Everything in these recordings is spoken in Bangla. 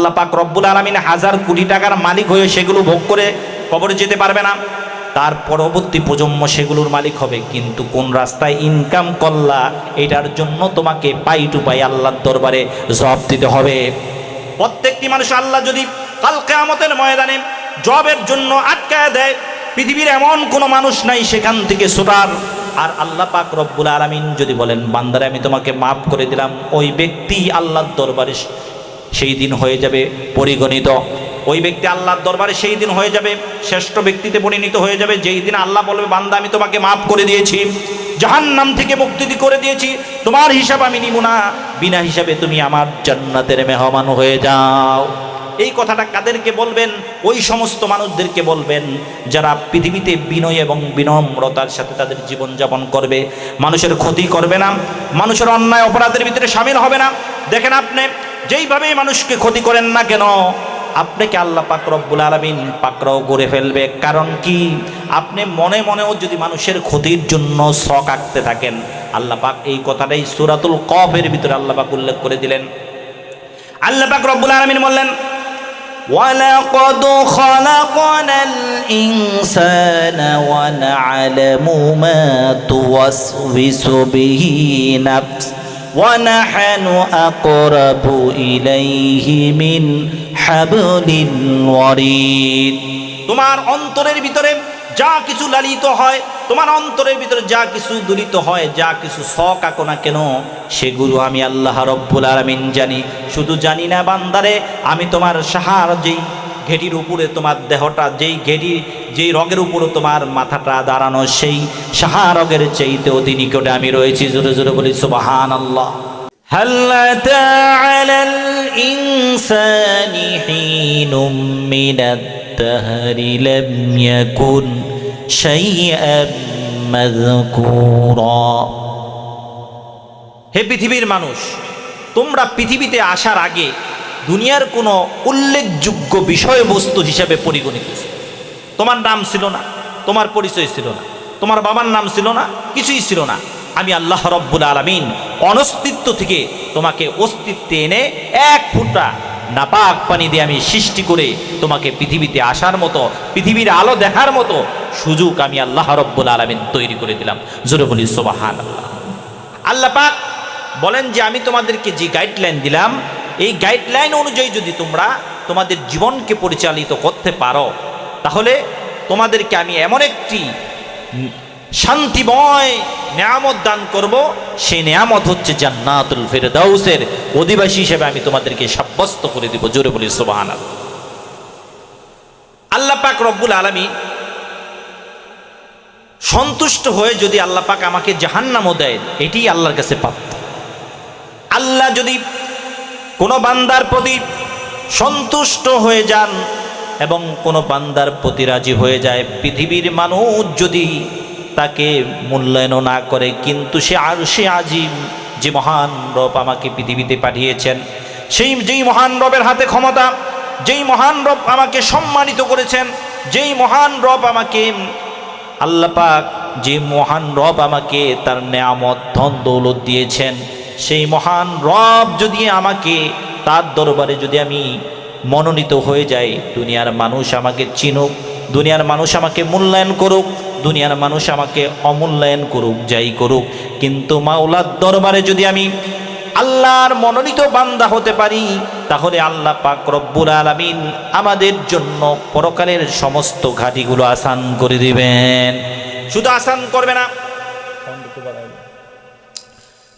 আল্লাহ পাক রব্বুল আলামিন 1000 কোটি টাকার মালিক হয়ে সেগুলো ভোগ করে কবরে যেতে পারবে না। তার পরবর্তী প্রজন্ম সেগুলোর মালিক হবে। কিন্তু কোন রাস্তায় ইনকাম করলা এটার জন্য তোমাকে পাই টু পাই আল্লাহর দরবারে জবাব দিতে হবে। প্রত্যেকটি মানুষ আল্লাহ যদি কাল কিয়ামতের ময়দানে জবের জন্য আটকায় দেয়, পৃথিবীর এমন কোনো মানুষ নাই সেখান থেকে ছোটার। আর আল্লাহ পাক রব্বুল আলামিন যদি বলেন বান্দারে আমি তোমাকে মাফ করে দিলাম, ওই ব্যক্তি আল্লাহর দরবারে সেই দিন হয়ে যাবে পরিগণিত। ওই ব্যক্তি আল্লাহর দরবারে সেই দিন হয়ে যাবে শ্রেষ্ঠ ব্যক্তিতে পরিণত হয়ে যাবে, যেই দিন আল্লাহ বলবে বান্দা আমি তোমাকে মাফ করে দিয়েছি, জাহান্নাম থেকে মুক্তি করে দিয়েছি, তোমার হিসাব আমি নিব না, বিনা হিসাবে তুমি আমার জান্নাতের মেহমান হয়ে যাও। এই কথাটা কাদেরকে বলবেন? ওই সমস্ত মানুষদেরকে বলবেন যারা পৃথিবীতে বিনয় এবং বিনম্রতার সাথে তাদের জীবনযাপন করবে, মানুষের ক্ষতি করবে না, মানুষের অন্যায় অপরাধের ভিতরে শামিল হবে না। দেখেন আপনি যেইভাবে মানুষকে ক্ষতি করেন না কেন, আপনাকে আল্লাহ পাক রব্বুল আলামিন পাকড়াও করে ফেলবে। কারণ কি? আপনি মনে মনেও যদি মানুষের ক্ষতির জন্য শখ আঁকতে থাকেন, আল্লাহ পাক এই কথাটাই সূরাতুল কফের ভিতরে আল্লাহ পাক উল্লেখ করে দিলেন। আল্লাহ পাক রব্বুল আলামিন বললেন وَلَقَدْ خَلَقْنَا الْإِنسَانَ وَنَعْلَمُ مَا تُوَسْوِسُ بِهِ نَفْسُهُ وَنَحْنُ أَقْرَبُ إِلَيْهِ مِنْ حَبْلِ الْوَرِيدِ। তোমার অন্তরের ভিতরে যা কিছু লালিত হয়, তোমার অন্তরের ভিতরে যা কিছু দূরিত হয়, যা কিছু শখ আঁকো না কেন, সেগুলো আমি আল্লাহ রব্বুল আলামিন জানি। শুধু জানি না বান্দারে, আমি তোমার সাহার যেই ঘেটির উপরে তোমার দেহটা, যেই রগের উপরে তোমার মাথাটা দাঁড়ানো, সেই সাহা রগের চাইতে অতি নিকটে আমি রয়েছি। জোরে জোরে বলি সুবহানাল্লাহ। হাল আতা আলাল ইনসানি হিনুম মিনাদ দাহরি লাম ইয়াকুন শাইআন মাযকুরা। হে পৃথিবীর মানুষ, তোমরা পৃথিবীতে আসার আগে দুনিয়ার কোনো উল্লেখযোগ্য বিষয়বস্তু হিসেবে পরিগণিত। তোমার নাম ছিল না, তোমার পরিচয় ছিল না, তোমার বাবার নাম ছিল না, কিছুই ছিল না। আমি আল্লাহ রব্বুল আলামিন অনস্তিত্ব থেকে তোমাকে অস্তিত্বে এনে এক ফোঁটা নাপাক পানি দিয়ে আমি সৃষ্টি করে তোমাকে পৃথিবীতে আসার মতো, পৃথিবীর আলো দেখার মতো সুযোগ আমি আল্লাহ রব্বুল আলামিন তৈরি করে দিলাম। জোরে বলি সুবহানাল্লাহ। আল্লাহ পাক বলেন যে আমি তোমাদেরকে যে গাইডলাইন দিলাম, এই গাইডলাইন অনুযায়ী যদি তোমরা তোমাদের জীবনকে পরিচালিত করতে পারো, তাহলে তোমাদেরকে আমি এমন একটি শান্তিময় নিয়ামত দান করব। সেই নিয়ামত হচ্ছে জান্নাতুল ফিরদাউসের অধিবাসী হিসেবে আমি তোমাদেরকে সাব্যস্ত করে দিব। জোরে বলি সুবহানাল্লাহ। আল্লাহ পাক রব্বুল আলামিন সন্তুষ্ট হয়ে যদি আল্লাহ পাক আমাকে জাহান্নামও দেয়, এটি আল্লাহর কাছে প্রাপ্য। আল্লাহ যদি কোনো বান্দার প্রতি সন্তুষ্ট হয়ে যান এবং কোনো বান্দার প্রতি রাজি হয়ে যায়, পৃথিবীর মানুষ যদি তাকে মূল্যায়ন না করে, কিন্তু সে আরশে আজিম যে মহান রব আমাকে পৃথিবীতে পাঠিয়েছেন, যেই মহান রবের হাতে ক্ষমতা, যেই মহান রব আমাকে সম্মানিত করেছেন, যেই মহান রব আমাকে আল্লাহ পাক, যে মহান রব আমাকে তার নেয়ামত ধন দৌলত দিয়েছেন, সেই মহান রব যদি আমাকে তার দরবারে যদি আমি মনোনীত হয়ে যাই, দুনিয়ার মানুষ আমাকে চিনুক, দুনিয়ার মানুষ আমাকে মূল্যায়ন করুক, দুনিয়ার মানুষ আমাকে অমূল্যায়ন করুক, যাই করুক, কিন্তু মাওলার দরবারে যদি আমি আল্লাহর মনোনীত বান্দা হতে পারি, তাহলে আল্লাহ পাক রব্বুল আলামিন আমাদের জন্য পরকালের সমস্ত ঘাটিগুলো আসান করে দিবেন। শুধু আসান করবে না,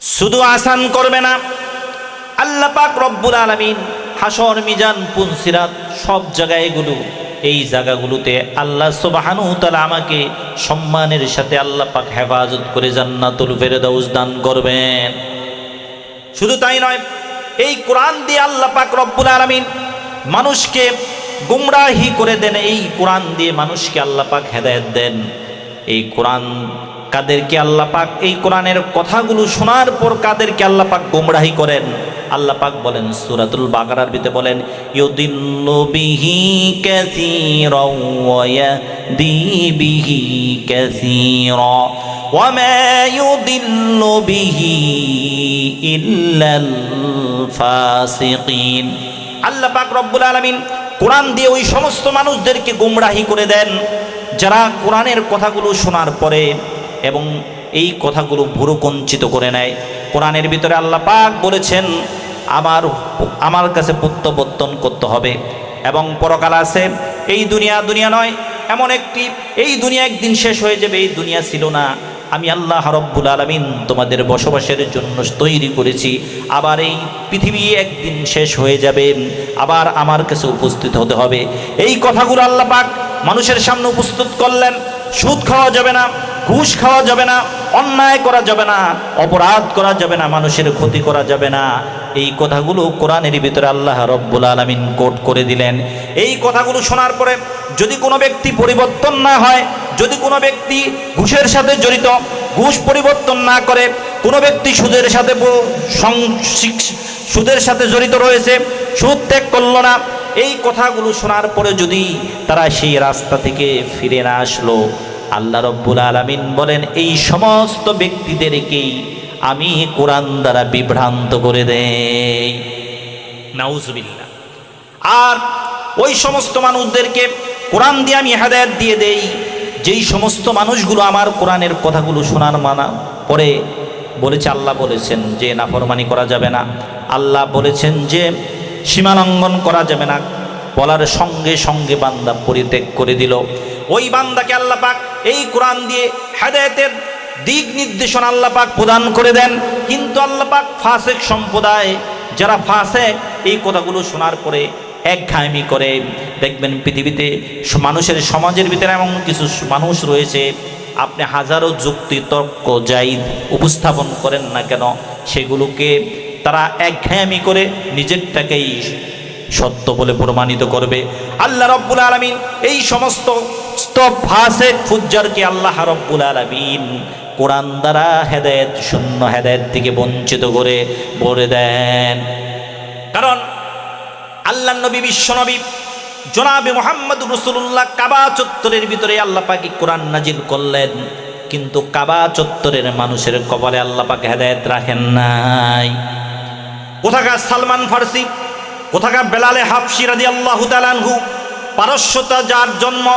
শুধু আসান করবে না, আল্লাহ পাক রব্বুল আলামিন হাসর, মিজান, পুনসিরাত সব জায়গায় এগুলো, এই জায়গাগুলোতে আল্লাহ সুবহানাহু ওয়া তাআলা আমাকে সম্মানের সাথে আল্লাহ পাক হেফাজত করে জান্নাতুল ফেরদাউস দান করবেন। শুধু তাই নয়, এই কোরআন দিয়ে আল্লাহ পাক রব্বুল আলামিন মানুষকে গুমরাহি করে দেন, এই কোরআন দিয়ে মানুষকে আল্লাহ পাক হেদায়েত দেন। এই কোরআন কাদেরকে আল্লাহ পাক, এই কোরআনের কথাগুলো শোনার পর কাদেরকে আল্লাহ পাক গুমরাহি করেন, আল্লাহ পাক বলেন সূরাতুল বাকারার ভিতরে বলেন ইউদিল্লু বিহি কাসীরাও ওয়া ইয়াহদি বিহি কাসীরা ওয়া মা ইউদিল্লু বিহি ইল্লাল ফাসিকিন। আল্লাহ পাক রব্বুল আলামিন কোরআন দিয়ে ওই সমস্ত মানুষদেরকে গুমরাহি করে দেন যারা কোরআনের কথাগুলো শোনার পরে এবং এই কথাগুলো ভুরুকঞ্চিত করে নেয়। কোরআনের ভিতরে আল্লাহ পাক বলেছেন আমার কাছে প্রত্যাবর্তন করতে হবে এবং পরকাল আছে। এই দুনিয়া নয়, এমন একটি এই দুনিয়া একদিন শেষ হয়ে যাবে। এই দুনিয়া ছিল না, আমি আল্লাহ রাব্বুল আলামিন তোমাদের বসবাসের জন্য তৈরি করেছি। আবার এই পৃথিবী একদিন শেষ হয়ে যাবে, আবার আমার কাছে উপস্থিত হতে হবে। এই কথাগুলো আল্লাহ পাক মানুষের সামনে উপস্থিত করলেন। সুদ খাওয়া যাবে না, ঘুষ খাওয়া যাবে না, অন্যায় করা যাবে না, অপরাধ করা যাবে না, মানুষের ক্ষতি করা যাবে না। এই কথাগুলো কোরআনের ভিতরে আল্লাহ রাব্বুল আলামিন কোট করে দিলেন। এই কথাগুলো শোনার পরে যদি কোনো ব্যক্তি পরিবর্তন না হয়, যদি কোনো ব্যক্তি ঘুষের সাথে জড়িত, ঘুষ পরিবর্তন না করে, কোনো ব্যক্তি সুদের সাথে জড়িত রয়েছে, সুদ ত্যাগ করলো না, এই কথাগুলো শোনার পরে যদি তারা সেই রাস্তা থেকে ফিরে না আসলো, আল্লাহ রাব্বুল আলামিন বলেন এই সমস্ত ব্যক্তিদেরকেই আমি কোরআন দ্বারা বিভ্রান্ত করে দেই। নাউজুবিল্লাহ। আর ওই সমস্ত মানুষদেরকে কোরআন দিয়ে আমি হেদায়েত দিয়ে দেই যেই সমস্ত মানুষগুলো আমার কোরআনের কথাগুলো শোনার পরে বলেছে, আল্লাহ বলেছেন যে নাফরমানি করা যাবে না, আল্লাহ বলেছেন যে সীমালঙ্ঘন করা যাবে না, বলার সঙ্গে সঙ্গে বান্দা পরিত্যাগ করে দিল। ওই বান্দাকে আল্লাহ পাক এই কোরআন দিয়ে হেদায়েতের দিক নির্দেশনা আল্লাহ পাক প্রদান করে দেন। কিন্তু আল্লাহ পাক ফাসেক সম্প্রদায় যারা ফাসেক, এই কথাগুলো শোনার পরে একঘামি করে। দেখবেন পৃথিবীতে মানুষের সমাজের ভিতরে এমন কিছু মানুষ রয়েছে, আপনি হাজারো যুক্তি তর্ক যাই উপস্থাপন করেন না কেন, সেগুলোকে তারা একঘেয়েমি করে নিজেরটাকেই সত্য বলে প্রমাণিত করবে। আল্লাহ রাব্বুল আলামিন এই সমস্ত ফাসেক ফুজ্জারকে আল্লাহ রাব্বুল আলামিন কোরআন দ্বারা হেদায়েত শূন্য হেদায়েত থেকে বঞ্চিত করে বলে দেন। কারণ আল্লাহ নবী বিশ্বনবী জনাবে মুহাম্মদ রাসূলুল্লাহ কাবা চত্বরের ভিতরে আল্লাহ পাক কোরআন নাজিল করলেন, কিন্তু কাবা চত্বরের মানুষের কপালে আল্লাহ পাক হেদায়েত রাখেন নাই। কোথাকার সালমান ফারসি, কোথাকার বেলালে হাবশি রাদিয়াল্লাহু তাআলা আনহু, পারস্যতা যার জন্ম,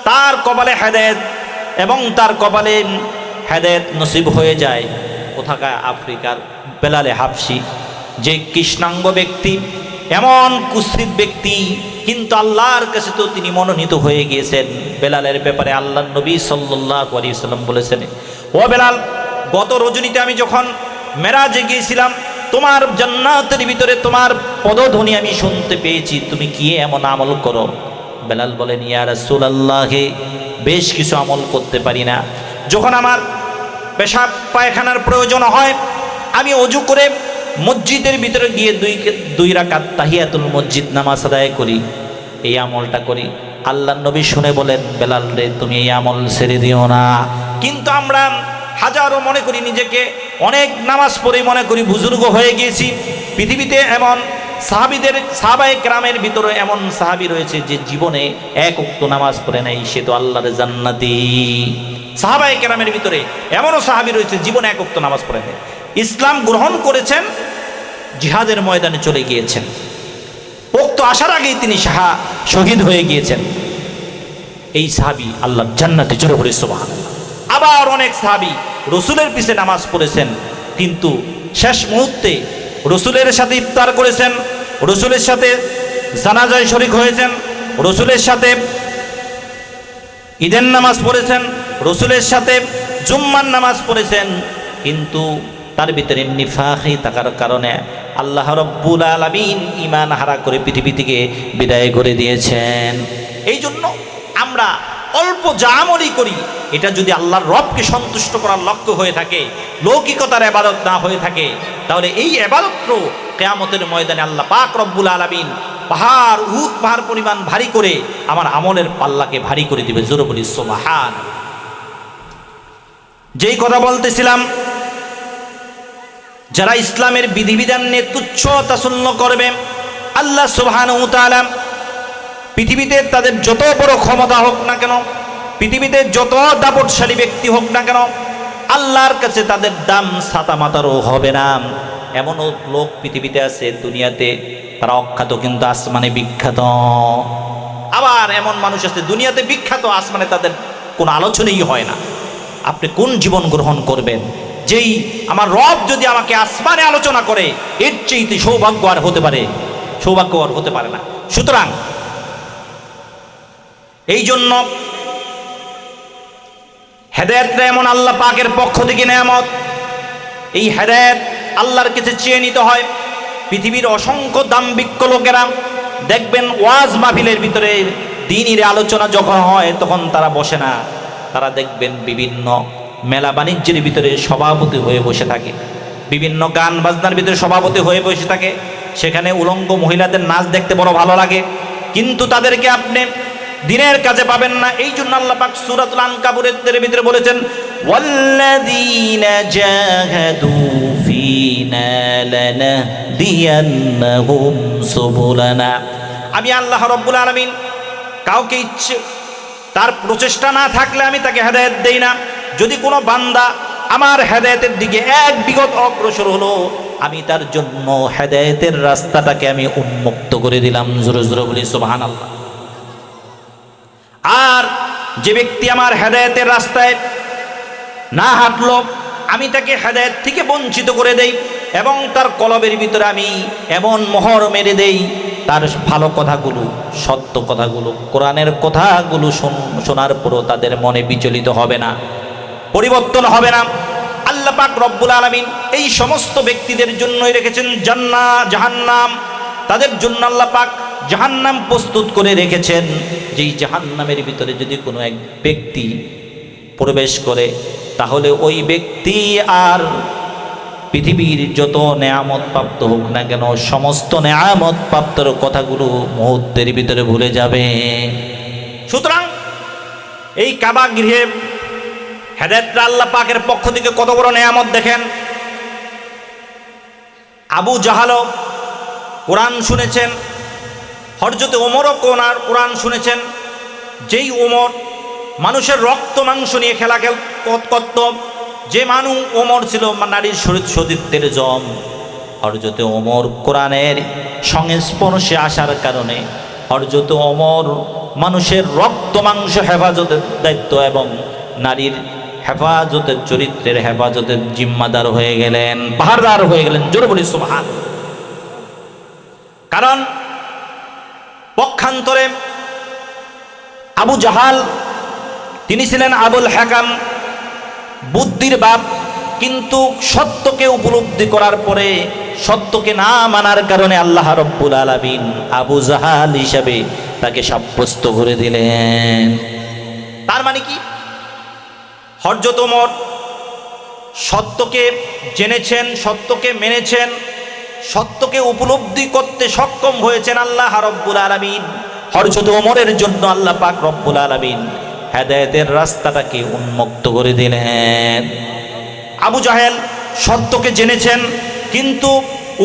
তার কপালে হেদায়েত এবং তার কপালে হেদায়েত নসিব হয়ে যায়। কোথাকার আফ্রিকার বেলালে হাবশি, যে কৃষ্ণাঙ্গ ব্যক্তি, এমন কুৎসিত ব্যক্তি, কিন্তু আল্লাহর কাছে তো তিনি মনোনীত হয়ে গিয়েছেন। বেলালের ব্যাপারে আল্লাহ নবী সাল্লাল্লাহু আলাইহি ওয়াসাল্লাম বলেছেন, ও বেলাল, গত রজনীতে আমি যখন মেরাজে গিয়েছিলাম, তোমার জান্নাতের ভিতরে তোমার পদধ্বনি আমি শুনতে পেয়েছি, তুমি কি এমন আমল করো? বেলাল বলেন, ইয়া রাসূলুল্লাহ, বেশ কিছু আমল করতে পারি না। যখন আমার পেশাব পায়খানার প্রয়োজন হয়, আমি ওযু করে মসজিদের ভিতরে গিয়ে দুই রাকাত তাহিয়াতুল মসজিদ নামাজ আদায় করি, এই আমলটা করি। আল্লাহ নবী শুনে বলেন, বেলাল রে, তুমি এই আমল ছেড়ে দিও না। কিন্তু আমরা হাজারো মনে করি নিজেকে, অনেক নামাজ পড়ে মনে করি বুজুর্গ হয়ে গিয়েছি। পৃথিবীতে এমন সাহাবায়ে কেরামের ভিতরে এমন সাহাবী রয়েছে যে জীবনে এক ওয়াক্ত নামাজ পড়ে নাই, সে তো আল্লাহর জান্নাতি। সাহাবায়ে কেরামের ভিতরে এমনও সাহাবী রয়েছে জীবনে এক ওয়াক্ত নামাজ পড়ে নাই, ইসলাম গ্রহণ করেছেন, জিহাদের ময়দানে চলে গিয়েছেন, ওক্ত আসার আগেই তিনি শহীদ হয়ে গিয়েছেন। এই সাহাবী আল্লাহর জান্নাতে জোরে বলে সুবহানাল্লাহ। আবার অনেক সাহাবী রসুলের পিছে নামাজ পড়েছেন, কিন্তু শেষ মুহূর্তে রসুলের সাথে ইফতার করেছেন, রসুলের সাথে জানাজায় শরীক হয়েছেন, রসুলের সাথে ঈদের নামাজ পড়েছেন, রসুলের সাথে জুম্মার নামাজ পড়েছেন, কিন্তু তার ভিতরে নিফাকি থাকার কারণে আল্লাহ রাব্বুল আলামিন ঈমান হারা করে পৃথিবী থেকে বিদায় করে দিয়েছেন। এই জন্য আমরা অল্প যা আমলই করি, এটা যদি আল্লাহর রবকে সন্তুষ্ট করার লক্ষ্য হয়ে থাকে, লৌকিকতার ইবাদত না হয়ে থাকে, তাহলে এই ইবাদতও কিয়ামতের ময়দানে আল্লাহ পাক রব্বুল আলামিন পাহাড় উহুদ পাহাড় পরিমাণ ভারী করে আমার আমলের পাল্লাকে ভারী করে দিবে। জোরে বলি সুবহানাল্লাহ। যেই কথা বলতেছিলাম, যারা ইসলামের বিধিবিধান নিয়ে তুচ্ছ তাচ্ছিল্য করবে, আল্লাহ সুবহানাহু ওয়া তাআলা পৃথিবীতে তাদের যত বড় ক্ষমতা হোক না কেন, পৃথিবীতে যত দাপটশালী ব্যক্তি হোক না কেন, আল্লাহর কাছে তাদের দাম ছাতা মাতারও হবে না। এমনও লোক পৃথিবীতে আছে দুনিয়াতে তারা অখ্যাত কিন্তু আসমানে বিখ্যাত। আবার এমন মানুষ আছে দুনিয়াতে বিখ্যাত, আসমানে তাদের কোনো আলোচনাই হয় না। আপনি কোন জীবন গ্রহণ করবেন? যেই আমার রব যদি আমাকে আসমানে আলোচনা করে, এর চেয়ে সৌভাগ্য আর হতে পারে? সৌভাগ্য আর হতে পারে না। সুতরাং এই জন্য হেদায়েতটা এমন আল্লাহ পাকের পক্ষ থেকে নেয়ামত। এই হেদায়েত আল্লাহর কাছে চেয়ে নিতে হয়। পৃথিবীর অসংখ্য দাম্ভিক লোকেরা দেখবেন ওয়াজ মাহফিলের ভিতরে দ্বীনের আলোচনা যখন হয় তখন তারা বসে না, তারা দেখবেন বিভিন্ন মেলা বাণিজ্যের ভিতরে সভাপতি হয়ে বসে থাকে, বিভিন্ন গান বাজনার ভিতরে সভাপতি হয়ে বসে থাকে। সেখানে উলঙ্গ মহিলাদের নাচ দেখতে বড় ভালো লাগে, কিন্তু তাদেরকে আপনি দিনের কাজে পাবেন না। এই জন্য আল্লাহ পাক সূরাতুল আনকাবুতের ভিতরে বলেছেন, ওয়াল্লাযীনা জাহাদু ফীনা লানাহদিয়ান্নাহুম সুবুলানা। আমি আল্লাহ রাব্বুল আলামিন কাউকে ইচ্ছে তার প্রচেষ্টা না থাকলে আমি তাকে হেদায়েত দেই না। যদি কোনো বান্দা আমার হেদায়েতের দিকে এক বিগত অগ্রসর হলো, আমি তার জন্য হেদায়েতের রাস্তাটাকে আমি উন্মুক্ত করে দিলাম। জোরে জোরে বলি সুবহানাল্লাহ। আর যে ব্যক্তি আমার হেদায়েতের রাস্তায় না হাঁটলো, আমি তাকে হেদায়েত থেকে বঞ্চিত করে দেই এবং তার কলবের ভিতরে আমি এমন মোহর মেরে দেই, তার ভালো কথাগুলো, সত্য কথাগুলো, কোরআনের কথাগুলো শোনার পরও তাদের মনে বিচলিত হবে না, পরিবর্তন হবে না। আল্লাহ পাক রব্বুল আলামিন এই সমস্ত ব্যক্তিদের জন্যই রেখেছেন জাহান্নাম। তাদের জন্য আল্লাহ পাক জাহান্নাম প্রস্তুত করে রেখেছেন। যেই জাহান্নামের ভিতরে যদি কোনো এক ব্যক্তি প্রবেশ করে, তাহলে ওই ব্যক্তি আর পৃথিবীর যত নেয়ামত প্রাপ্ত হোক না কেন, সমস্ত নেয়ামত প্রাপ্তর কথাগুলো মুহূর্তের ভিতরে ভুলে যাবে। সুতরাং এই কাবা গৃহে হেদায়েতটা আল্লাহ পাকের পক্ষ থেকে কত বড় নেয়ামত দেখেন। আবু জাহালও কোরআন শুনেছেন, হযরত ওমরও কোরআন শুনেছেন। যেই ওমর মানুষের রক্ত মাংস নিয়ে খেলা করত, যে ওমর ছিল নারীর সতীত্বের জম, হযরত ওমর কোরআনের সংস্পর্শে আসার কারণে হযরত ওমর মানুষের রক্ত মাংস হেফাজতের দায়িত্ব এবং নারীর হেফাজতের, চরিত্রের হেফাজতের জিম্মাদার হয়ে গেলেন, পাহারাদার হয়ে গেলেন। জোরে বলি সুবহান। কারণ পক্ষান্তরে আবু জাহাল তিনি ছিলেন আবুল হাকাম, বুদ্ধির বাপ, কিন্তু সত্যকে উপলব্ধি করার পরে সত্যকে না মানার কারণে আল্লাহ রব্বুল আলামিন আবু জাহাল হিসাবে তাকে সাব্যস্ত করে দিলেন। তার মানে কি? হযরত ওমর সত্যকে জেনেছেন, সত্যকে মেনেছেন, সত্যকে উপলব্ধি করতে সক্ষম হয়েছেন আল্লাহ রব্বুল আলামিন। হযরত ওমরের জন্য আল্লাহ পাক রব্বুল আলামিন হেদায়েতের রাস্তাটাকে উন্মুক্ত করে দিলেন। আবু জাহেল সত্যকে জেনেছেন কিন্তু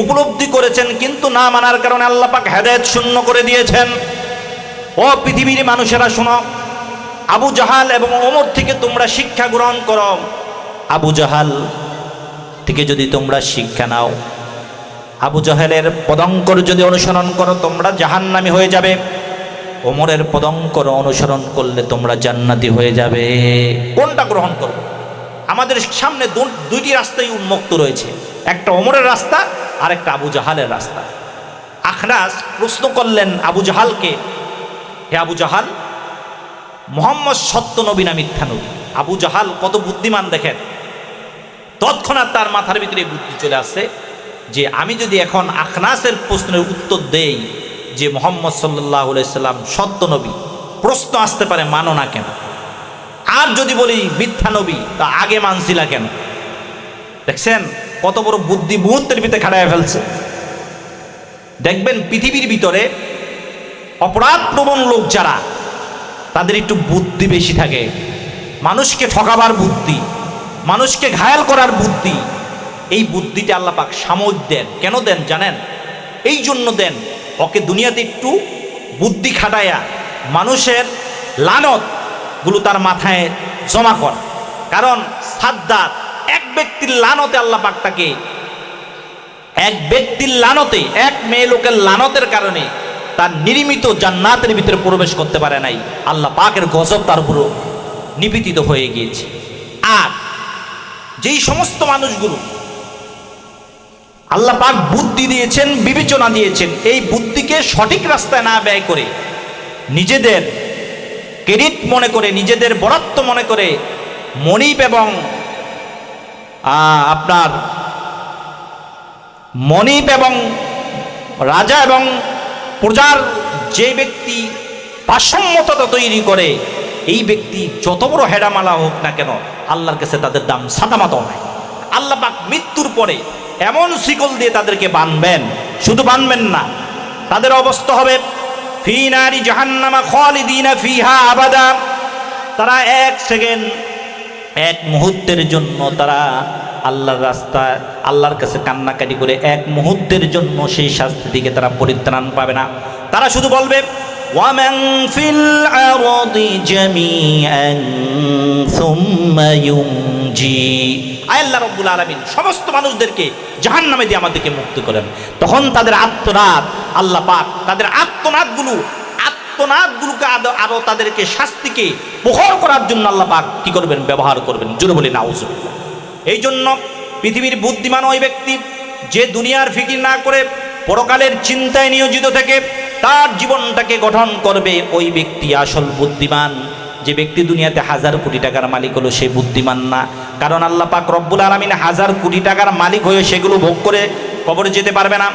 উপলব্ধি করেছেন, কিন্তু না মানার কারণে আল্লাহ পাক হেদায়েত শূন্য করে দিয়েছেন। ও পৃথিবীর মানুষেরা শোনো, আবু জাহাল এবং ওমর থেকে তোমরা শিক্ষা গ্রহণ করো। আবু জাহাল থেকে যদি তোমরা শিক্ষা নাও, আবু জাহেলের পদঙ্কর যদি অনুসরণ করো তোমরা জাহান্নামী হয়ে যাবে, ওমরের পদঙ্কর অনুসরণ করলে তোমরা জান্নাতি হয়ে যাবে। কোনটা গ্রহণ করো? আমাদের সামনে দুইটি রাস্তাই উন্মুক্ত রয়েছে, একটা ওমরের রাস্তা আর একটা আবু জাহালের রাস্তা। আখনাস প্রশ্ন করলেন আবু জাহালকে, হে আবু জাহাল, মুহাম্মদ সত্য নবী না মিথ্যা নবী? আবু জাহাল কত বুদ্ধিমান দেখেন, তৎক্ষণাৎ তার মাথার ভিতরে বুদ্ধি চলে আসছে যে আমি যদি এখন আখনাসের প্রশ্নের উত্তর দেই যে মুহাম্মদ সাল্লাল্লাহু আলাইহি সাল্লাম সত্য নবী, প্রশ্ন আসতে পারে মানো না কেন? আর যদি বলি মিথ্যা নবী, তা আগে মানছিলা কেন? দেখছেন কত বড় বুদ্ধি মুহূর্তের ভিতরে খাড়ায় ফেলছে। দেখবেন পৃথিবীর ভিতরে অপরাধ প্রবণ লোক যারা, তাদের একটু বুদ্ধি বেশি থাকে, মানুষকে ঠকাবার বুদ্ধি, মানুষকে ঘায়াল করার বুদ্ধি। এই বুদ্ধিটা আল্লাহ পাক সাময়িক দেন। কেন দেন জানেন? এই জন্য দেন ওকে দুনিয়াতে একটু বুদ্ধি খাটায়া মানুষের লানতগুলো তার মাথায় জমা কর। কারণ সাদ্দাত এক ব্যক্তির লানতে আল্লাহ পাক তাকে এক ব্যক্তির লানতে, এক মেয়ে লোকের লানতের কারণে তার নির্মিত জান্নাতের ভিতরে প্রবেশ করতে পারে নাই, আল্লাহ পাকের গজব তার উপর নিপীড়িত হয়ে গিয়েছে। আর যেই সমস্ত মানুষগুলো আল্লাহ পাক বুদ্ধি দিয়েছেন, বিবেচনা দিয়েছেন, এই বুদ্ধিকে সঠিক রাস্তায় না ব্যয় করে নিজেদের ক্রেডিট মনে করে, নিজেদের বরাত্ব মনে করে মনিব এবং আপনার মনিব এবং রাজা এবং প্রজার যে ব্যক্তি ভারসাম্যতা তৈরি করে, এই ব্যক্তি যত বড় হেডামালা হোক না কেন আল্লাহর কাছে তাদের দাম সাদামাতাও নাই। আল্লাহ পাক মৃত্যুর পরে এমন শিকল দিয়ে তাদেরকে বাঁধবেন, শুধু বাঁধবেন না, তাদের অবস্থা হবে ফি নারি জাহান্নামা খালিদিনা ফিহা আবাদা। তারা এক সেকেন্ড, এক মুহূর্তের জন্য তারা আল্লাহর রাস্তায় আল্লাহর কাছে কান্নাকাটি করে এক মুহূর্তের জন্য সেই শাস্তি থেকে তারা পরিত্রাণ পাবে না। তারা শুধু বলবে ওয়ামান ফিল আরদি জামিআন সুম্মা ইউনজি। আল্লাহ রাব্বুল আলামিন সমস্ত মানুষদেরকে জাহান্নামে দিয়ে আমাদেরকে মুক্ত করেন। তখন তাদের আত্মনাদ, আল্লাহ পাক তাদের আত্মনাদগুলোকে আরো তাদেরকে শাস্তিকে প্রখর করার জন্য আল্লাহ পাক কি করবেন? ব্যবহার করবেন। জোরে বলি নাউজুবিল্লাহ। এই জন্য পৃথিবীর বুদ্ধিমান ওই ব্যক্তি যে দুনিয়ার ফিকির না করে পরকালের চিন্তায় নিয়োজিত থেকে তার জীবনটাকে গঠন করবে, ওই ব্যক্তি আসল বুদ্ধিমান। যে ব্যক্তি দুনিয়াতে হাজার কোটি টাকার মালিক হলো সে বুদ্ধিমান না, কারণ আল্লাহ পাক রব্বুল আলামিন হাজার কোটি টাকার মালিক হয়ে সেগুলো ভোগ করে কবরে যেতে পারবে না।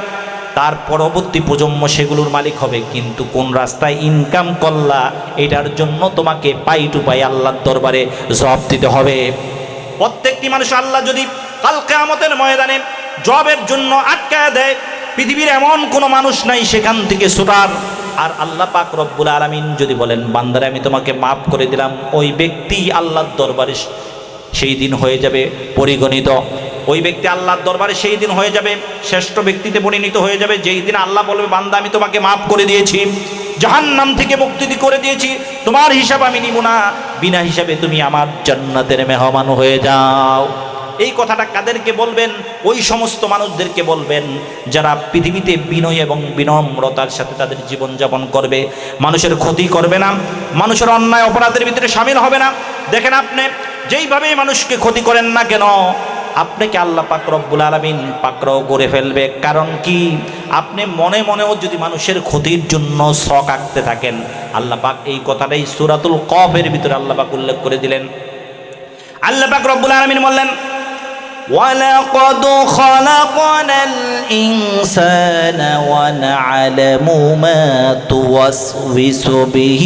তার পরবর্তী প্রজন্ম সেগুলোর মালিক হবে। কিন্তু কোন রাস্তায় ইনকাম করলা এটার জন্য তোমাকে পাই টু পাই আল্লাহর দরবারে জবাব দিতে হবে। প্রত্যেকটি মানুষ আল্লাহ যদি কাল কিয়ামতের ময়দানে জবাবের জন্য আটকায় দেয়, পৃথিবীর এমন কোনো মানুষ নাই সেখান থেকে ছুটার। আর আল্লাহ পাক রব্বুল আলামিন যদি বলেন বান্দারে আমি তোমাকে মাফ করে দিলাম, ওই ব্যক্তি আল্লাহর দরবারে সেই দিন হয়ে যাবে পরিগণিত। ওই ব্যক্তি আল্লাহর দরবারে সেই দিন হয়ে যাবে শ্রেষ্ঠ ব্যক্তিতে পরিণত হয়ে যাবে, যেই দিন আল্লাহ বলবে বান্দা আমি তোমাকে মাফ করে দিয়েছি, জাহান্নাম থেকে মুক্তি করে দিয়েছি, তোমার হিসাব আমি নিব না, বিনা হিসাবে তুমি আমার জান্নাতের মেহমান হয়ে যাও। এই কথাটা কাদেরকে বলবেন? ওই সমস্ত মানুষদেরকে বলবেন যারা পৃথিবীতে বিনয় এবং বিনম্রতার সাথে তাদের জীবনযাপন করবে, মানুষের ক্ষতি করবে না, মানুষের অন্যায় অপরাধের ভিতরে শামিল হবে না। দেখেন আপনি যেইভাবে মানুষকে ক্ষতি করেন না কেন, আপনাকে আল্লাহ পাক রব্বুল আলামিন পাকড়াও করে ফেলবে। কারণ কি? আপনি মনে মনেও যদি মানুষের ক্ষতির জন্য শখ আঁকতে থাকেন, আল্লাহ পাক এই কথাটাই সূরাতুল কফের ভিতরে আল্লাহ পাক উল্লেখ করে দিলেন। আল্লাহ পাক রব্বুল আলামিন বললেন وَلَقَدْ خَلَقْنَا الْإِنسَانَ وَنَعْلَمُ مَا تُوَسْوِسُ بِهِ